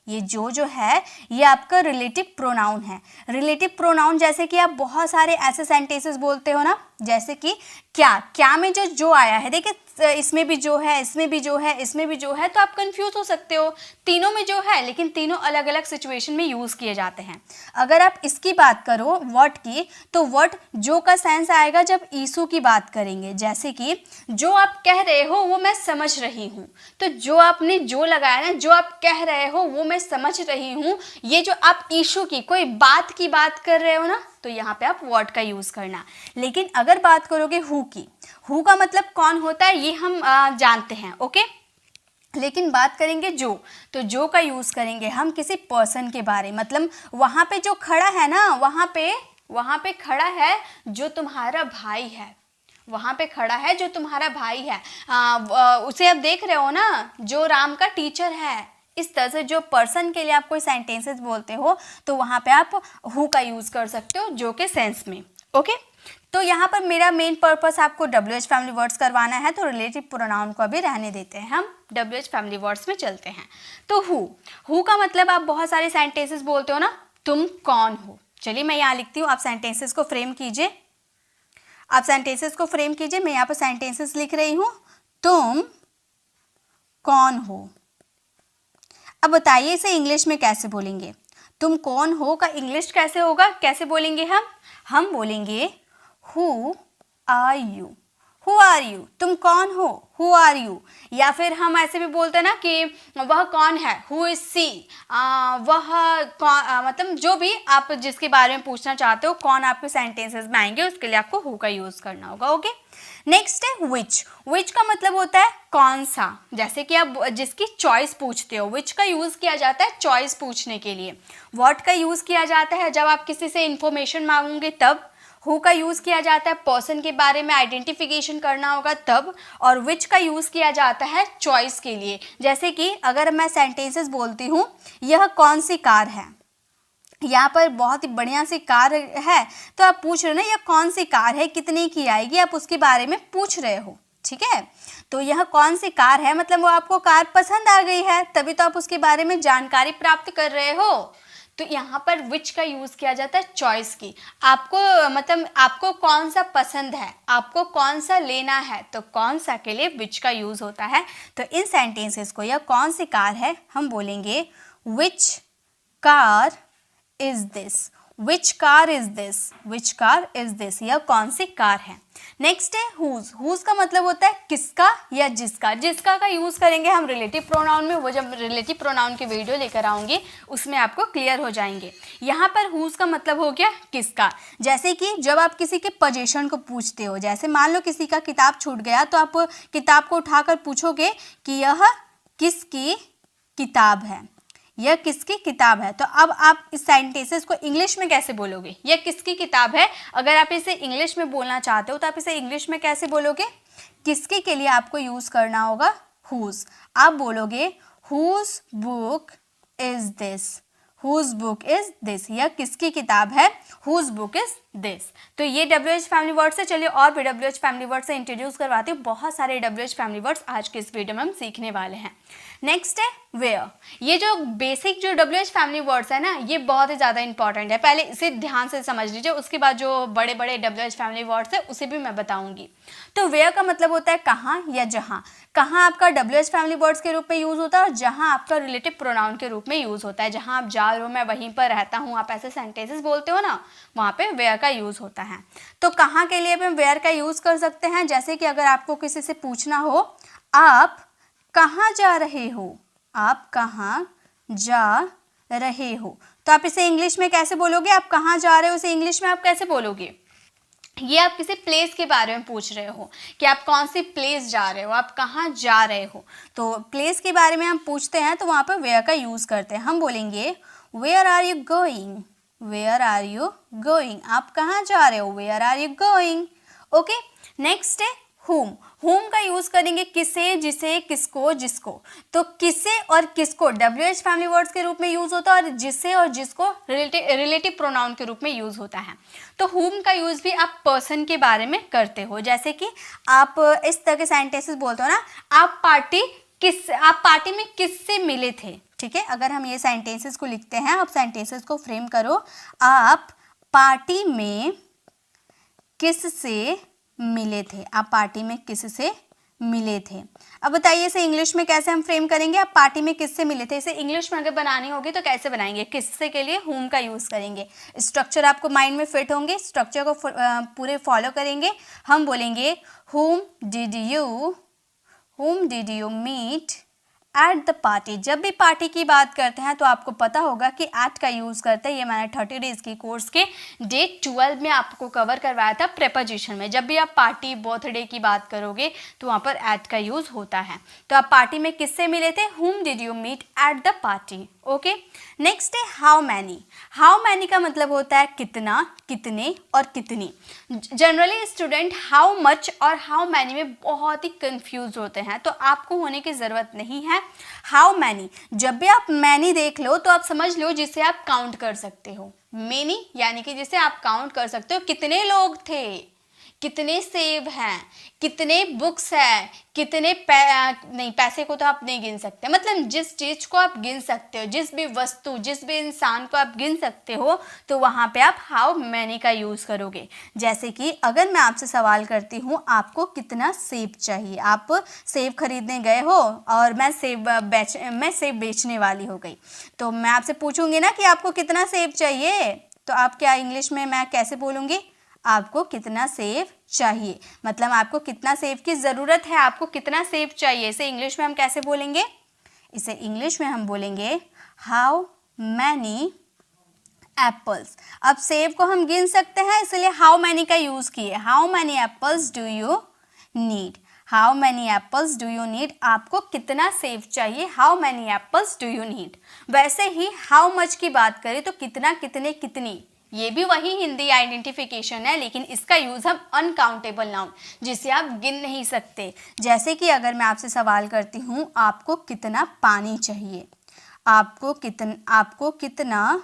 ये जो है ये आपका रिलेटिव प्रोनाउन है। रिलेटिव प्रोनाउन जैसे कि आप बहुत सारे ऐसे सेंटेंसेस बोलते हो ना, जैसे कि क्या में जो आया है, देखिए इसमें भी जो है, इसमें भी जो है, इसमें भी जो है, तो आप कंफ्यूज हो सकते हो। तीनों में जो है लेकिन तीनों अलग अलग सिचुएशन में यूज़ किए जाते हैं। अगर आप इसकी बात करो व्हाट की, तो व्हाट जो का सेंस आएगा जब ईशू की बात करेंगे। जैसे कि जो आप कह रहे हो वो मैं समझ रही हूँ, तो जो आपने जो लगाया ना, जो आप कह रहे हो वो मैं समझ रही हूँ, ये जो आप इशू की कोई बात की बात कर रहे हो ना, तो यहाँ पे आप व्हाट का यूज़ करना। लेकिन अगर बात करोगे हु की, हु का मतलब कौन होता है ये हम जानते हैं। ओके, लेकिन बात करेंगे जो, तो जो का यूज़ करेंगे हम किसी पर्सन के बारे, मतलब वहाँ पे जो खड़ा है ना, वहाँ पे खड़ा है जो तुम्हारा भाई है, वहाँ पे खड़ा है जो तुम्हारा भाई है, उसे आप देख रहे हो ना, जो राम का टीचर है। इस तरह से जो पर्सन के लिए आप कोई सेंटेंसेस बोलते हो तो वहाँ पे आप हु का यूज़ कर सकते हो जो के सेंस में। ओके, तो यहाँ पर मेरा मेन पर्पस आपको WH फैमिली वर्ड्स करवाना है, तो रिलेटिव प्रोनाउन को अभी रहने देते हैं, हम WH फैमिली वर्ड्स में चलते हैं। तो हु का मतलब आप बहुत सारे सेंटेंसेस बोलते हो ना, तुम कौन हो। चलिए मैं यहाँ लिखती हूँ, आप सेंटेंसेस को फ्रेम कीजिए, मैं यहाँ पर सेंटेंसेस लिख रही हूँ। तुम कौन हो। अब बताइए इसे इंग्लिश में कैसे बोलेंगे। तुम कौन हो का इंग्लिश कैसे होगा, कैसे बोलेंगे हम बोलेंगे who are you. Who are you, तुम कौन हो, हु आर यू। या फिर हम ऐसे भी बोलते हैं ना कि वह कौन है, हु इज सी, वह कौन, मतलब जो भी आप जिसके बारे में पूछना चाहते हो, कौन आपके सेंटेंसेस में आएंगे, उसके लिए आपको हु का यूज़ करना होगा। ओके, नेक्स्ट है विच का मतलब होता है कौन सा। जैसे कि आप जिसकी चॉइस पूछते हो, विच का यूज़ किया जाता है चॉइस पूछने के लिए। व्हाट का यूज़ किया जाता है जब आप किसी से इंफॉर्मेशन मांगोगे तब। हु का यूज़ किया जाता है पर्सन के बारे में आइडेंटिफिकेशन करना होगा तब। और विच का यूज़ किया जाता है चॉइस के लिए। जैसे कि अगर मैं सेंटेंसेस बोलती हूँ, यह कौन सी कार है, यहाँ पर बहुत ही बढ़िया सी कार है, तो आप पूछ रहे हो ना यह कौन सी कार है, कितने की आएगी, आप उसके बारे में पूछ रहे हो। ठीक है, तो यह कौन सी कार है मतलब वो आपको कार पसंद आ गई है, तभी तो आप उसके बारे में जानकारी प्राप्त कर रहे हो। तो यहाँ पर विच का यूज़ किया जाता है चॉइस की। आपको मतलब आपको कौन सा पसंद है, आपको कौन सा लेना है, तो कौन सा के लिए विच का यूज़ होता है। तो इन सेंटेंसेस को, यह कौन सी कार है, हम बोलेंगे which car is this. Which car is this, which car is this, यह कौन सी कार है। नेक्स्ट है हुज का मतलब होता है किसका या जिसका। जिसका का यूज़ करेंगे हम रिलेटिव प्रोनाउन में, वो जब रिलेटिव प्रोनाउन की वीडियो लेकर आऊँगी उसमें आपको क्लियर हो जाएंगे। यहाँ पर हुज का मतलब हो गया किसका। जैसे कि जब आप किसी के पोजीशन को पूछते हो, जैसे मान लो किसी का किताब छूट गया तो आप किताब को उठाकर पूछोगे कि यह किसकी किताब है, यह किसकी किताब है। तो अब आप इस सेंटेंसेस को इंग्लिश में कैसे बोलोगे, यह किसकी किताब है। अगर आप इसे इंग्लिश में बोलना चाहते हो तो आप इसे इंग्लिश में कैसे बोलोगे, किसकी के लिए आपको यूज़ करना होगा हुज। आप बोलोगे whose book is this, whose book is this, यह किसकी किताब है, हुज बुक इज दिस। तो ये WH फैमिली वर्ड से, चलिए और भी WH फैमिली वर्ड से इंट्रोड्यूस करवाती हूँ। बहुत सारे WH फैमिली वर्ड्स आज के इस वीडियो में हम सीखने वाले हैं। नेक्स्ट है वेयर। ये जो बेसिक जो WH फैमिली वर्ड्स है ना, ये बहुत ही ज़्यादा इंपॉर्टेंट है, पहले इसे ध्यान से समझ लीजिए, उसके बाद जो बड़े बड़े WH फैमिली वर्ड्स है उसे भी मैं बताऊंगी। तो वेयर का मतलब होता है कहाँ या जहाँ। कहाँ आपका WH फैमिली वर्ड्स के रूप में यूज़ होता है और जहाँ आपका रिलेटिव प्रोनाउन के रूप में यूज़ होता है। जहाँ आप जा रहे हो, मैं वहीं पर रहता हूँ, आप ऐसे सेंटेंसेस बोलते हो ना, वहाँ पे वेयर का यूज़ होता है। तो कहाँ के लिए हम वेयर का यूज़ कर सकते हैं, जैसे कि अगर आपको किसी से पूछना हो आप कहाँ जा रहे हो, आप कहाँ जा रहे हो, तो आप इसे इंग्लिश में कैसे बोलोगे। आप कहाँ जा रहे हो इसे इंग्लिश में आप कैसे बोलोगे। ये आप किसी प्लेस के बारे में पूछ रहे हो कि आप कौन सी प्लेस जा रहे हो, आप कहाँ जा रहे हो, तो प्लेस के बारे में हम पूछते हैं तो वहाँ पर वेयर का यूज़ करते हैं। हम बोलेंगे where are you going, where are you going, आप कहाँ जा रहे हो, where are you going. Okay, next है whom। whom का यूज़ करेंगे किसे, जिसे, किसको, जिसको। तो किसे और किसको WH फैमिली वर्ड्स के रूप में यूज़ होता है और जिसे और जिसको रिलेटिव प्रोनाउन के रूप में यूज़ होता है। तो whom का यूज़ भी आप पर्सन के बारे में करते हो, जैसे कि आप इस तरह के सेंटेंसेस बोलते हो ना, आप पार्टी में किससे मिले थे। ठीक है, अगर हम ये सेंटेंसेस को लिखते हैं, आप सेंटेंसेस को फ्रेम करो, आप पार्टी में किससे मिले थे, आप पार्टी में किससे मिले थे। अब बताइए इसे इंग्लिश में कैसे हम फ्रेम करेंगे। आप पार्टी में किससे मिले थे, इसे इंग्लिश में अगर बनानी होगी तो कैसे बनाएंगे, किससे के लिए whom का यूज़ करेंगे। स्ट्रक्चर आपको माइंड में फिट होंगे, स्ट्रक्चर को पूरे फॉलो करेंगे। हम बोलेंगे whom did you meet eight the party. जब भी पार्टी की बात करते हैं तो आपको पता होगा कि एट का यूज़ करते हैं। ये मैंने 30 डेज़ की कोर्स के डे 12 में आपको कवर करवाया था प्रेपोजिशन में। जब भी आप पार्टी बर्थडे की बात करोगे तो वहाँ पर एट का यूज़ होता है। तो आप पार्टी में किससे मिले थे? Whom did you meet at the party. Okay, next है हाउ मैनी। हाउ मैनी का मतलब होता है कितना, कितने और कितनी। जनरली स्टूडेंट हाउ मच और हाउ मैनी में बहुत ही कंफ्यूज होते हैं, तो आपको होने की ज़रूरत नहीं है। हाउ मैनी, जब भी आप मैनी देख लो तो आप समझ लो जिसे आप काउंट कर सकते हो। मैनी यानी कि जिसे आप काउंट कर सकते हो, कितने लोग थे, कितने सेब हैं, कितने बुक्स हैं, कितने नहीं, पैसे को तो आप नहीं गिन सकते, मतलब जिस चीज़ को आप गिन सकते हो, जिस भी वस्तु, जिस भी इंसान को आप गिन सकते हो, तो वहाँ पे आप हाउ मैनी का यूज़ करोगे। जैसे कि अगर मैं आपसे सवाल करती हूँ आपको कितना सेब चाहिए, आप सेब खरीदने गए हो और मैं सेब बेचने वाली हो गई, तो मैं आपसे पूछूंगी ना कि आपको कितना सेब चाहिए, तो आप क्या इंग्लिश में मैं कैसे बोलूँगी? आपको कितना सेब चाहिए, मतलब आपको कितना सेब की ज़रूरत है, आपको कितना सेब चाहिए। इसे इंग्लिश में हम कैसे बोलेंगे? इसे इंग्लिश में हम बोलेंगे हाउ मैनी एप्पल्स। अब सेब को हम गिन सकते हैं, इसलिए हाउ मैनी का यूज़ किए। How many apples do you need, how many apples do you need, आपको कितना सेब चाहिए, how many apples do you need. वैसे ही हाउ मच की बात करें तो कितना, कितने, कितनी, ये भी वही हिंदी आइडेंटिफिकेशन है, लेकिन इसका यूज़ हम अनकाउंटेबल नाउन, जिसे आप गिन नहीं सकते। जैसे कि अगर मैं आपसे सवाल करती हूँ आपको कितना पानी चाहिए, आपको कितना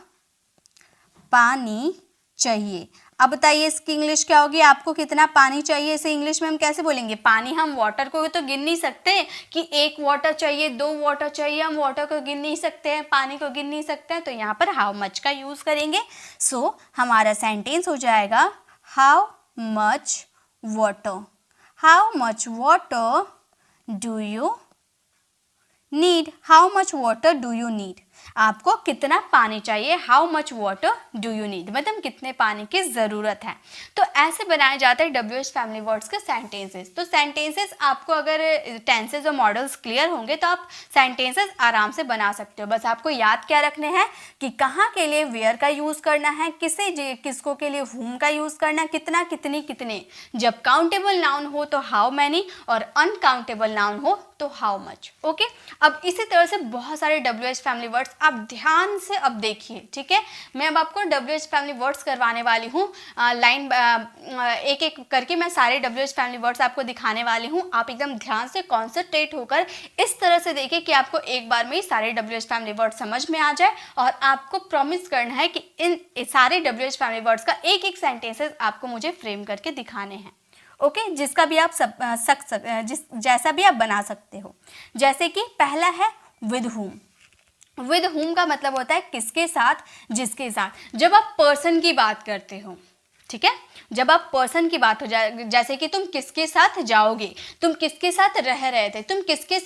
पानी चाहिए, अब बताइए इसकी इंग्लिश क्या होगी? आपको कितना पानी चाहिए, इसे इंग्लिश में हम कैसे बोलेंगे? पानी, हम वाटर को तो गिन नहीं सकते कि एक वाटर चाहिए, 2 वाटर चाहिए, हम वाटर को गिन नहीं सकते हैं, पानी को गिन नहीं सकते हैं, तो यहाँ पर हाउ मच का यूज़ करेंगे। सो हमारा सेंटेंस हो जाएगा how much water, how much water do you need, how much water do you need, आपको कितना पानी चाहिए, how much water do you need, मतलब कितने पानी की ज़रूरत है। तो ऐसे बनाए जाते हैं WH फैमिली वर्ड्स के सेंटेंसेस। तो सेंटेंसेस आपको अगर टेंसेस और मॉडल्स क्लियर होंगे तो आप सेंटेंसेस आराम से बना सकते हो। बस आपको याद क्या रखने हैं कि कहाँ के लिए वेयर का यूज़ करना है, किसको के लिए हुम का यूज़ करना है, कितना, कितनी, कितने। जब काउंटेबल नाउन हो तो हाउ मैनी और अनकाउंटेबल नाउन हो तो हाउ मच। ओके, अब इसी तरह से बहुत सारे WH फैमिली वर्ड्स आप ध्यान से अब देखिए, ठीक है। मैं अब आपको WH फैमिली वर्ड्स करवाने वाली हूँ, लाइन एक एक करके मैं सारे WH फैमिली वर्ड्स आपको दिखाने वाली हूँ। आप एकदम ध्यान से कॉन्सेंट्रेट होकर इस तरह से देखिए कि आपको एक बार में ही सारे WH फैमिली वर्ड्स समझ में आ जाए, और आपको प्रॉमिस करना है कि इन सारे WH फैमिली वर्ड्स का एक एक सेंटेंसेस आपको मुझे फ्रेम करके दिखाने हैं। ओके, जिसका भी आप जैसा भी आप बना सकते हो। जैसे कि पहला है विद हुम। विद हुम का मतलब होता है किसके साथ, जिसके साथ। जब आप पर्सन की बात करते हो, ठीक है, जब आप पर्सन की बात हो जाए, जैसे कि तुम किसके साथ जाओगे, तुम किसके साथ रह रहे थे, तुम किसके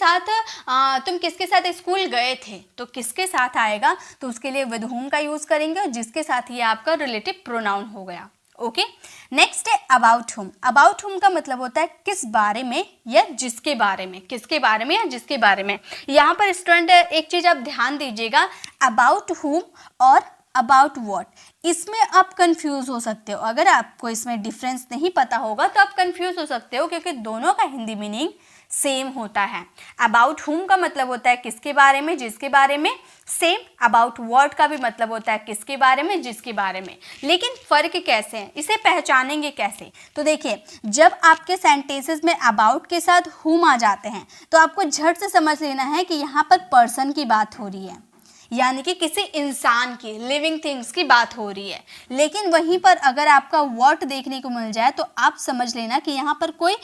साथ स्कूल गए थे, तो किसके साथ आएगा, तो उसके लिए विद हुम का यूज़ करेंगे, और जिसके साथ ये आपका रिलेटिव प्रोनाउन हो गया। ओके, नेक्स्ट है अबाउट हुम। अबाउट हुम का मतलब होता है किस बारे में या जिसके बारे में, किसके बारे में या जिसके बारे में। यहाँ पर स्टूडेंट एक चीज़ आप ध्यान दीजिएगा, अबाउट हुम और अबाउट व्हाट, इसमें आप कंफ्यूज हो सकते हो। अगर आपको इसमें डिफरेंस नहीं पता होगा तो आप कंफ्यूज हो सकते हो, क्योंकि दोनों का हिंदी मीनिंग सेम होता है। अबाउट हुम का मतलब होता है किसके बारे में, जिसके बारे में। सेम अबाउट व्हाट का भी मतलब होता है किसके बारे में, जिसके बारे में। लेकिन फ़र्क कैसे है, इसे पहचानेंगे कैसे? तो देखिए, जब आपके सेंटेंसेस में अबाउट के साथ हुम आ जाते हैं तो आपको झट से समझ लेना है कि यहाँ पर पर्सन की बात हो रही है, यानी कि किसी इंसान की, लिविंग थिंग्स की बात हो रही है। लेकिन वहीं पर अगर आपका व्हाट देखने को मिल जाए तो आप समझ लेना कि यहाँ पर कोई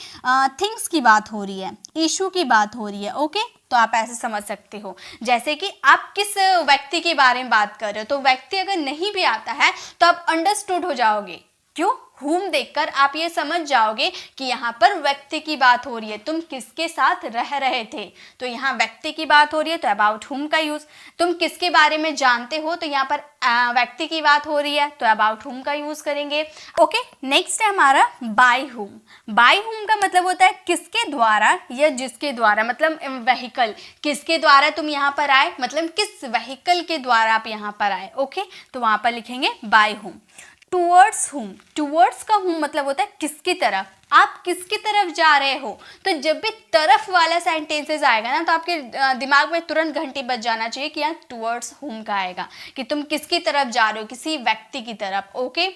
थिंग्स की बात हो रही है, इशू की बात हो रही है। ओके, तो आप ऐसे समझ सकते हो। जैसे कि आप किस व्यक्ति के बारे में बात कर रहे हो, तो व्यक्ति अगर नहीं भी आता है तो आप अंडरस्टूड हो जाओगे। क्यों? whom देखकर आप ये समझ जाओगे कि यहाँ पर व्यक्ति की बात हो रही है, तुम किसके साथ रह रहे थे, तो यहाँ व्यक्ति की बात हो रही है तो about whom का यूज। तुम किसके बारे में जानते हो तो यहाँ पर व्यक्ति की बात हो रही है तो about whom का यूज करेंगे। ओके, नेक्स्ट है हमारा by whom। by whom का मतलब होता है किसके द्वारा या जिसके द्वारा, मतलब व्हीकल, किसके द्वारा तुम यहाँ पर आए, मतलब किस व्हीकल के द्वारा आप यहाँ पर आए। ओके, तो वहां पर लिखेंगे by whom। Towards whom, towards का whom मतलब होता है किसकी तरफ, आप किसकी तरफ जा रहे हो। तो जब भी तरफ वाला सेंटेंसेस आएगा ना तो आपके दिमाग में तुरंत घंटी बज जाना चाहिए कि यहाँ टूवर्ड्स whom का आएगा, कि तुम किसकी तरफ जा रहे हो, किसी व्यक्ति की तरफ। ओके,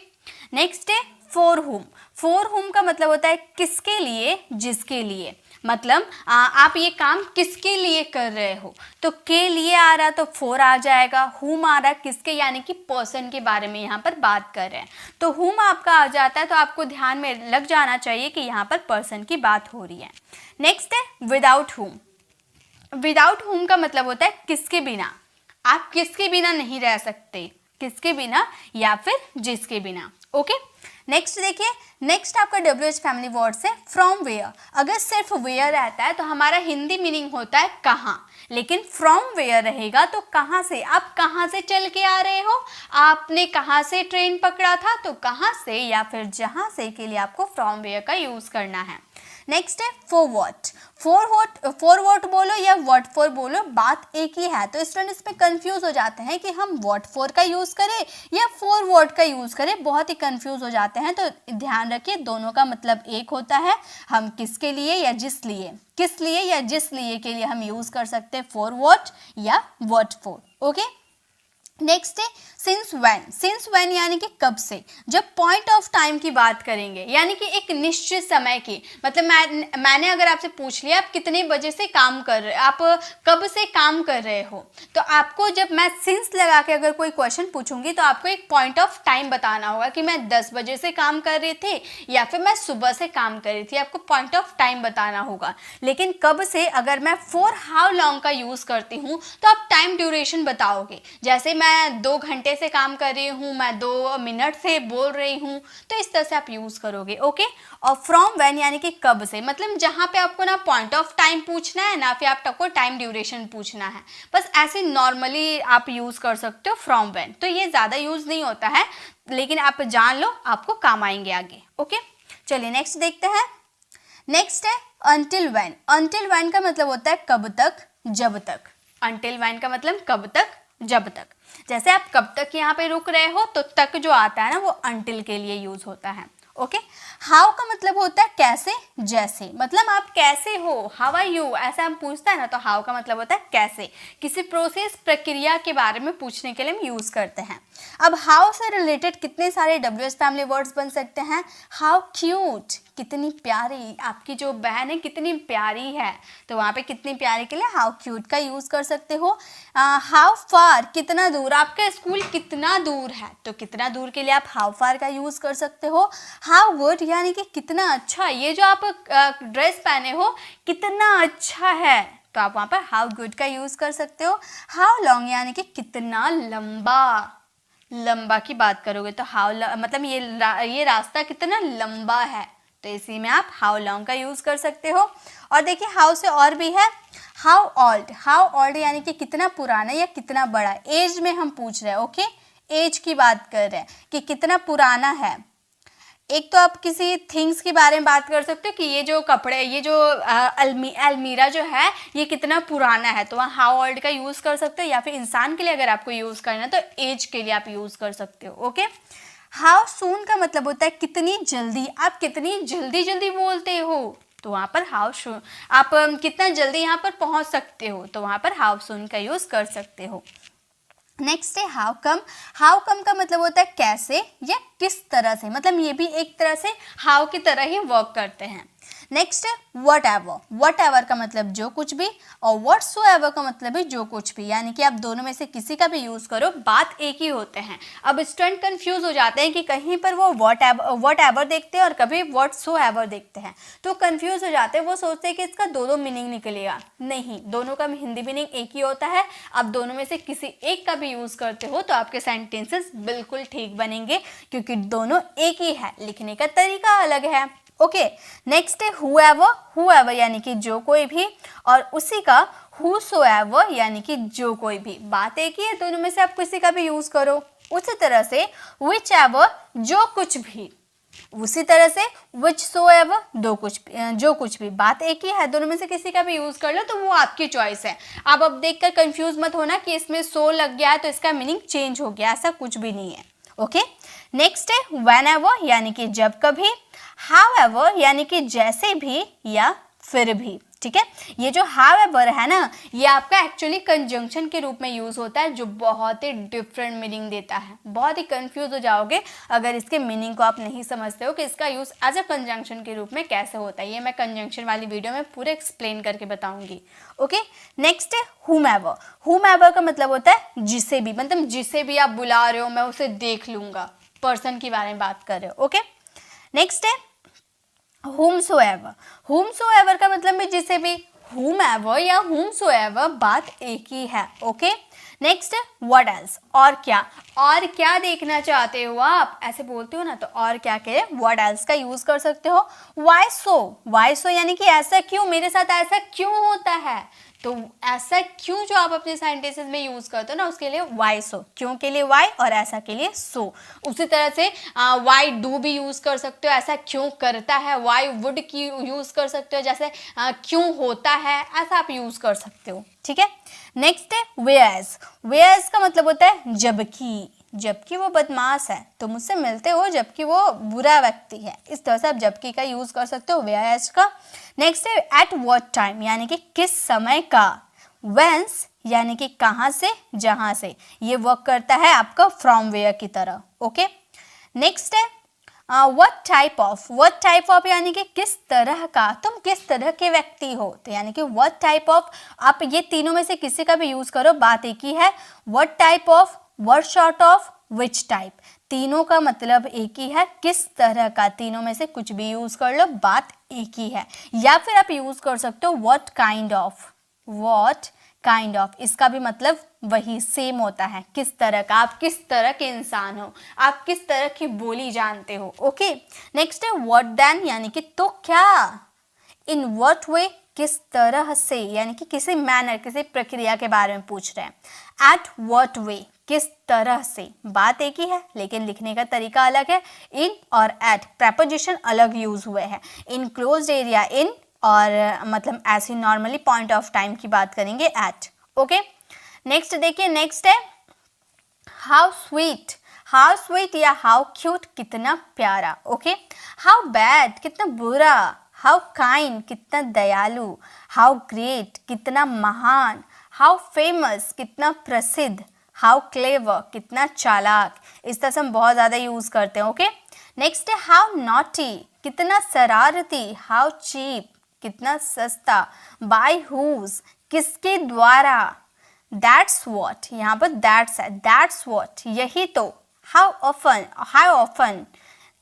नेक्स्ट है फॉर whom। फॉर whom का मतलब होता है किसके लिए, जिसके लिए, मतलब आप ये काम किसके लिए कर रहे हो, तो के लिए आ रहा तो फॉर आ जाएगा, whom आ रहा किसके यानी कि पर्सन के बारे में यहाँ पर बात कर रहे हैं, तो whom आपका आ जाता है, तो आपको ध्यान में लग जाना चाहिए कि यहाँ पर पर्सन की बात हो रही है। नेक्स्ट है विदाउट whom। विदाउट whom का मतलब होता है किसके बिना, आप किसके बिना नहीं रह सकते, किसके बिना या फिर जिसके बिना। ओके, नेक्स्ट देखिए, नेक्स्ट आपका WH फैमिली वर्ड्स है फ्रॉम वेयर। अगर सिर्फ वेयर रहता है तो हमारा हिंदी मीनिंग होता है कहाँ, लेकिन फ्रॉम वेयर रहेगा तो कहाँ से, आप कहाँ से चल के आ रहे हो, आपने कहाँ से ट्रेन पकड़ा था, तो कहाँ से या फिर जहाँ से के लिए आपको फ्रॉम वेयर का यूज़ करना है। नेक्स्ट है फॉर व्हाट। फॉर व्हाट बोलो या व्हाट फॉर बोलो, बात एक ही है, तो स्टूडेंट इसमें कंफ्यूज हो जाते हैं कि हम व्हाट फॉर का यूज़ करें या फॉर व्हाट का यूज़ करें, बहुत ही कंफ्यूज हो जाते हैं। तो ध्यान रखिए दोनों का मतलब एक होता है, हम किसके लिए या जिस लिए, किस लिए या जिस लिए के लिए हम यूज़ कर सकते हैं फॉर व्हाट या व्हाट फॉर। ओके, नेक्स्ट है सिंस व्हेन। सिंस व्हेन यानी कि कब से, जब पॉइंट ऑफ टाइम की बात करेंगे यानी कि एक निश्चित समय की, मतलब मैंने अगर आपसे पूछ लिया आप कितने बजे से काम कर रहे, आप कब से काम कर रहे हो, तो आपको जब मैं सिंस लगा के अगर कोई क्वेश्चन पूछूंगी तो आपको एक पॉइंट ऑफ टाइम बताना होगा कि मैं 10 बजे से काम कर रहे थे या फिर मैं सुबह से काम कर रही थी, आपको पॉइंट ऑफ टाइम बताना होगा। लेकिन कब से अगर मैं फॉर हाउ लॉन्ग का यूज़ करती हूँ तो आप टाइम ड्यूरेशन बताओगे, जैसे मैं 2 घंटे से काम कर रही हूँ, मैं 2 मिनट से बोल रही हूँ, तो इस तरह से आप यूज़ करोगे। ओके, और फ्रॉम व्हेन यानी कि कब से, मतलब जहाँ पे आपको ना पॉइंट ऑफ टाइम पूछना है ना फिर आपको टाइम ड्यूरेशन पूछना है, बस ऐसे नॉर्मली आप यूज़ कर सकते हो फ्रॉम व्हेन, तो ये ज़्यादा यूज़ नहीं होता है, लेकिन आप जान लो आपको काम आएंगे आगे। ओके, चलिए नेक्स्ट देखते हैं। नेक्स्ट है अनटिल व्हेन। अनटिल व्हेन का मतलब होता है कब तक, जब तक। अनटिल व्हेन का मतलब कब तक, जब तक। जैसे आप कब तक यहाँ पे रुक रहे हो तो तक जो आता है ना वो अनटिल के लिए यूज होता है। ओके, हाउ का मतलब होता है कैसे, जैसे, मतलब आप कैसे हो, हाउ आर यू, ऐसा हम पूछता है ना, तो हाउ का मतलब होता है कैसे, किसी प्रोसेस प्रक्रिया के बारे में पूछने के लिए हम यूज करते हैं। अब हाउ से रिलेटेड कितने सारे WH फैमिली वर्ड्स बन सकते हैं। हाउ क्यूट, कितनी प्यारी, आपकी जो बहन है कितनी प्यारी है, तो वहाँ पे कितनी प्यारी के लिए हाउ क्यूट का यूज़ कर सकते हो। हाउ फार, कितना दूर, आपका स्कूल कितना दूर है, तो कितना दूर के लिए आप हाउ फार का यूज़ कर सकते हो। हाउ गुड यानी कि कितना अच्छा, ये जो आप ड्रेस पहने हो कितना अच्छा है, तो आप वहाँ पर हाउ गुड का यूज़ कर सकते हो। हाउ लॉन्ग यानी कि कितना लंबा, लंबा की बात करोगे तो हाउ मतलब ये रास्ता कितना लंबा है, तो इसी में आप हाउ लॉन्ग का यूज़ कर सकते हो। और देखिए हाउ से और भी है हाउ ओल्ड। हाउ ओल्ड यानी कि कितना पुराना या कितना बड़ा, एज में हम पूछ रहे हैं। ओके, एज की बात कर रहे हैं कि कितना पुराना है। एक तो आप किसी थिंग्स के बारे में बात कर सकते हो कि ये जो कपड़े, ये जो अलमीरा जो है ये कितना पुराना है, तो वहाँ हाउ ओल्ड का यूज़ कर सकते हो, या फिर इंसान के लिए अगर आपको यूज़ करना है तो एज के लिए आप यूज़ कर सकते हो। ओके, हाउ सून का मतलब होता है कितनी जल्दी, आप कितनी जल्दी जल्दी बोलते हो, तो वहाँ पर हाउ सून, आप कितना जल्दी यहाँ पर पहुँच सकते हो, तो वहाँ पर हाउ सून का यूज़ कर सकते हो। नेक्स्ट है हाउ कम। हाउ कम का मतलब होता है कैसे या किस तरह से, मतलब ये भी एक तरह से हाउ की तरह ही वर्क करते हैं। नेक्स्ट है वट एवर। वट एवर का मतलब जो कुछ भी, और व्हाटसोएवर का मतलब है जो कुछ भी, यानी कि आप दोनों में से किसी का भी यूज करो, बात एक ही होते हैं। अब स्टूडेंट कंफ्यूज हो जाते हैं कि कहीं पर वो वट एवर देखते हैं और कभी व्हाटसोएवर देखते हैं, तो कंफ्यूज हो जाते हैं। वो सोचते हैं कि इसका दो मीनिंग निकलेगा, नहीं, दोनों का हिंदी मीनिंग एक ही होता है। आप दोनों में से किसी एक का भी यूज करते हो तो आपके सेंटेंसेस बिल्कुल ठीक बनेंगे, क्योंकि दोनों एक ही है, लिखने का तरीका अलग है। ओके, नेक्स्ट है हुएवर। हुएवर यानी कि जो कोई भी, और उसी का whosoever यानी कि जो कोई भी, बात एक ही है, दोनों में से आप किसी का भी यूज करो। उसी तरह से whichever जो कुछ भी, उसी तरह से whichsoever जो कुछ भी, बात एक ही है, दोनों में से किसी का भी यूज कर लो, तो वो आपकी चॉइस है। आप अब देखकर कंफ्यूज मत होना कि इसमें so लग गया है तो इसका मीनिंग चेंज हो गया, ऐसा कुछ भी नहीं है। ओके, नेक्स्ट है whenever यानी कि जब कभी, however यानी कि जैसे भी या फिर भी। ठीक है, ये जो however है ना, ये आपका एक्चुअली कंजंक्शन के रूप में यूज होता है, जो बहुत ही डिफरेंट मीनिंग देता है। बहुत ही कंफ्यूज हो जाओगे अगर इसके मीनिंग को आप नहीं समझते हो कि इसका यूज एज अ कंजंक्शन के रूप में कैसे होता है। ये मैं कंजंक्शन वाली वीडियो में पूरे एक्सप्लेन करके बताऊंगी। ओके, नेक्स्ट है whomever। whomever का मतलब होता है जिसे भी, मतलब जिसे भी आप बुला रहे हो मैं उसे देख लूंगा, पर्सन के बारे में बात कर रहे हो। ओके, नेक्स्ट है whomsoever। whomsoever का मतलब भी जिसे भी, whomever या whomsoever बात एक ही है। ओके, नेक्स्ट what else, और क्या देखना चाहते हो आप, ऐसे बोलते हो ना, तो और क्या कह रहे, what else का यूज कर सकते हो। why so यानी कि ऐसा क्यों, मेरे साथ ऐसा क्यों होता है, तो ऐसा क्यों जो आप अपने सेंटेंसेस में यूज करते हो ना, उसके लिए why so, क्यों के लिए why और ऐसा के लिए so। उसी तरह से why do भी यूज कर सकते हो, ऐसा क्यों करता है, why would की यूज कर सकते हो, जैसे क्यों होता है, ऐसा आप यूज कर सकते हो। ठीक है, नेक्स्ट है whereas का मतलब होता है जबकि वो बदमाश है तो मुझसे मिलते हो, जबकि वो बुरा व्यक्ति है, इस तरह से आप जबकि का यूज कर सकते हो whereas का। नेक्स्ट है एट व्हाट टाइम यानी कि किस समय का। whence यानी कि कहाँ से, जहाँ से, ये वर्क करता है आपका फ्रॉम वेयर की तरह। ओके, नेक्स्ट है what type of यानी कि किस तरह का, तुम किस तरह के व्यक्ति हो, तो यानी कि what type of, आप ये तीनों में से किसी का भी यूज करो, बात एक ही है। what type of, what sort of, which type, तीनों का मतलब एक ही है, किस तरह का, तीनों में से कुछ भी यूज कर लो, बात एक ही है। या फिर आप यूज कर सकते हो what kind of, इसका भी मतलब वही सेम होता है, किस तरह का, आप किस तरह के इंसान हो, आप किस तरह की बोली जानते हो। ओके, नेक्स्ट है what then यानी कि तो क्या। in what way किस तरह से, यानी कि किसी मैनर, किसी प्रक्रिया के बारे में पूछ रहे हैं। at what way किस तरह से, बात एक ही है लेकिन लिखने का तरीका अलग है। इन और एट प्रेपोजिशन अलग यूज हुए हैं। इन क्लोज्ड एरिया इन, और मतलब ऐसे नॉर्मली पॉइंट ऑफ टाइम की बात करेंगे एट। ओके, नेक्स्ट देखिए, नेक्स्ट है हाउ स्वीट या हाउ क्यूट, कितना प्यारा। ओके, हाउ बैड कितना बुरा, हाउ काइंड कितना दयालु, हाउ ग्रेट कितना महान, हाउ फेमस कितना प्रसिद्ध, हाउ क्लेवर कितना चालाक। इस तरह से हम बहुत ज़्यादा यूज़ करते हैं। ओके, नेक्स्ट है हाउ नॉटी कितना शरारती, हाउ चीप कितना सस्ता, बाय हुज किसके द्वारा, दैट्स व्हाट, यहाँ पर दैट्स है, दैट्स व्हाट यही तो, हाउ ऑफन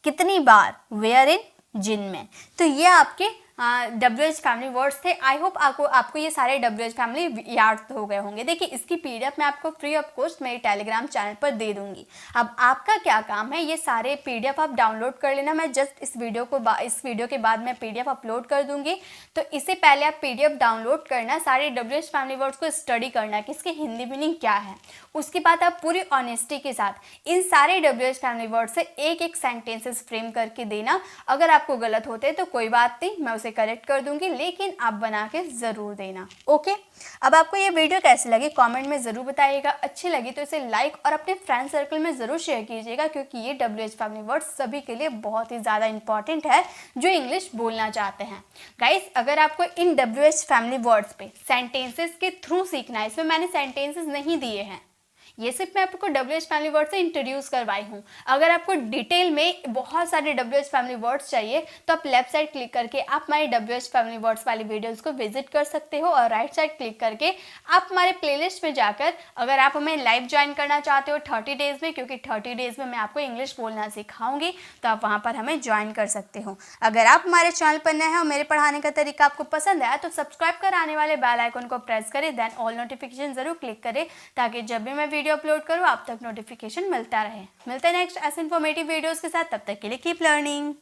कितनी बार, वेयर इन जिन में। तो ये आपके WH फैमिली वर्ड्स थे। आई होप आपको ये सारे WH फैमिली याद हो गए होंगे। देखिए, इसकी PDF मैं आपको फ्री ऑफ कॉस्ट मेरे टेलीग्राम चैनल पर दे दूंगी। अब आपका क्या काम है, ये सारे PDF आप डाउनलोड कर लेना। मैं जस्ट इस वीडियो के बाद मैं PDF अपलोड कर दूंगी। तो इससे पहले आप PDF डाउनलोड करना, सारे WH फैमिली वर्ड्स को स्टडी करना कि इसकी हिंदी मीनिंग क्या है। उसके बाद आप पूरी ऑनेस्टी के साथ इन सारे WH फैमिली वर्ड से एक एक सेंटेंसेस फ्रेम करके देना। अगर आपको गलत होते हैं तो कोई बात नहीं, मैं उसे करेक्ट कर दूंगी, लेकिन आप बना के ज़रूर देना। ओके, अब आपको ये वीडियो कैसी लगी कमेंट में ज़रूर बताइएगा। अच्छी लगी तो इसे लाइक और अपने फ्रेंड सर्कल में ज़रूर शेयर कीजिएगा, क्योंकि ये WH फैमिली वर्ड्स सभी के लिए बहुत ही ज़्यादा इंपॉर्टेंट है जो इंग्लिश बोलना चाहते हैं। गाइस, अगर आपको इन WH फैमिली वर्ड्स पे सेंटेंसेस के थ्रू सीखना है, इसमें मैंने सेंटेंसेस नहीं दिए हैं, ये सिर्फ मैं आपको WH फैमिली वर्ड से इंट्रोड्यूस करवाई हूँ। अगर आपको डिटेल में बहुत सारे WH फैमिली वर्ड्स चाहिए तो आप लेफ्ट साइड क्लिक करके आप हमारी WH फैमिली वर्ड्स वाली वीडियोस को विजिट कर सकते हो, और राइट साइड क्लिक करके आप हमारे प्लेलिस्ट में जाकर अगर आप हमें लाइव ज्वाइन करना चाहते हो 30 डेज में, क्योंकि 30 डेज में मैं आपको इंग्लिश बोलना सिखाऊंगी, तो आप वहाँ पर हमें ज्वाइन कर सकते हो। अगर आप हमारे चैनल पर नए हैं और मेरे पढ़ाने का तरीका आपको पसंद आया तो सब्सक्राइब कर आने वाले बेल आइकन को प्रेस करें, देन ऑल नोटिफिकेशन जरूर क्लिक करें, ताकि जब भी मैं वीडियो अपलोड करूँ आप तक नोटिफिकेशन मिलता रहे। मिलते हैं नेक्स्ट ऐसे इन्फॉर्मेटिव वीडियोस के साथ, तब तक के लिए कीप लर्निंग।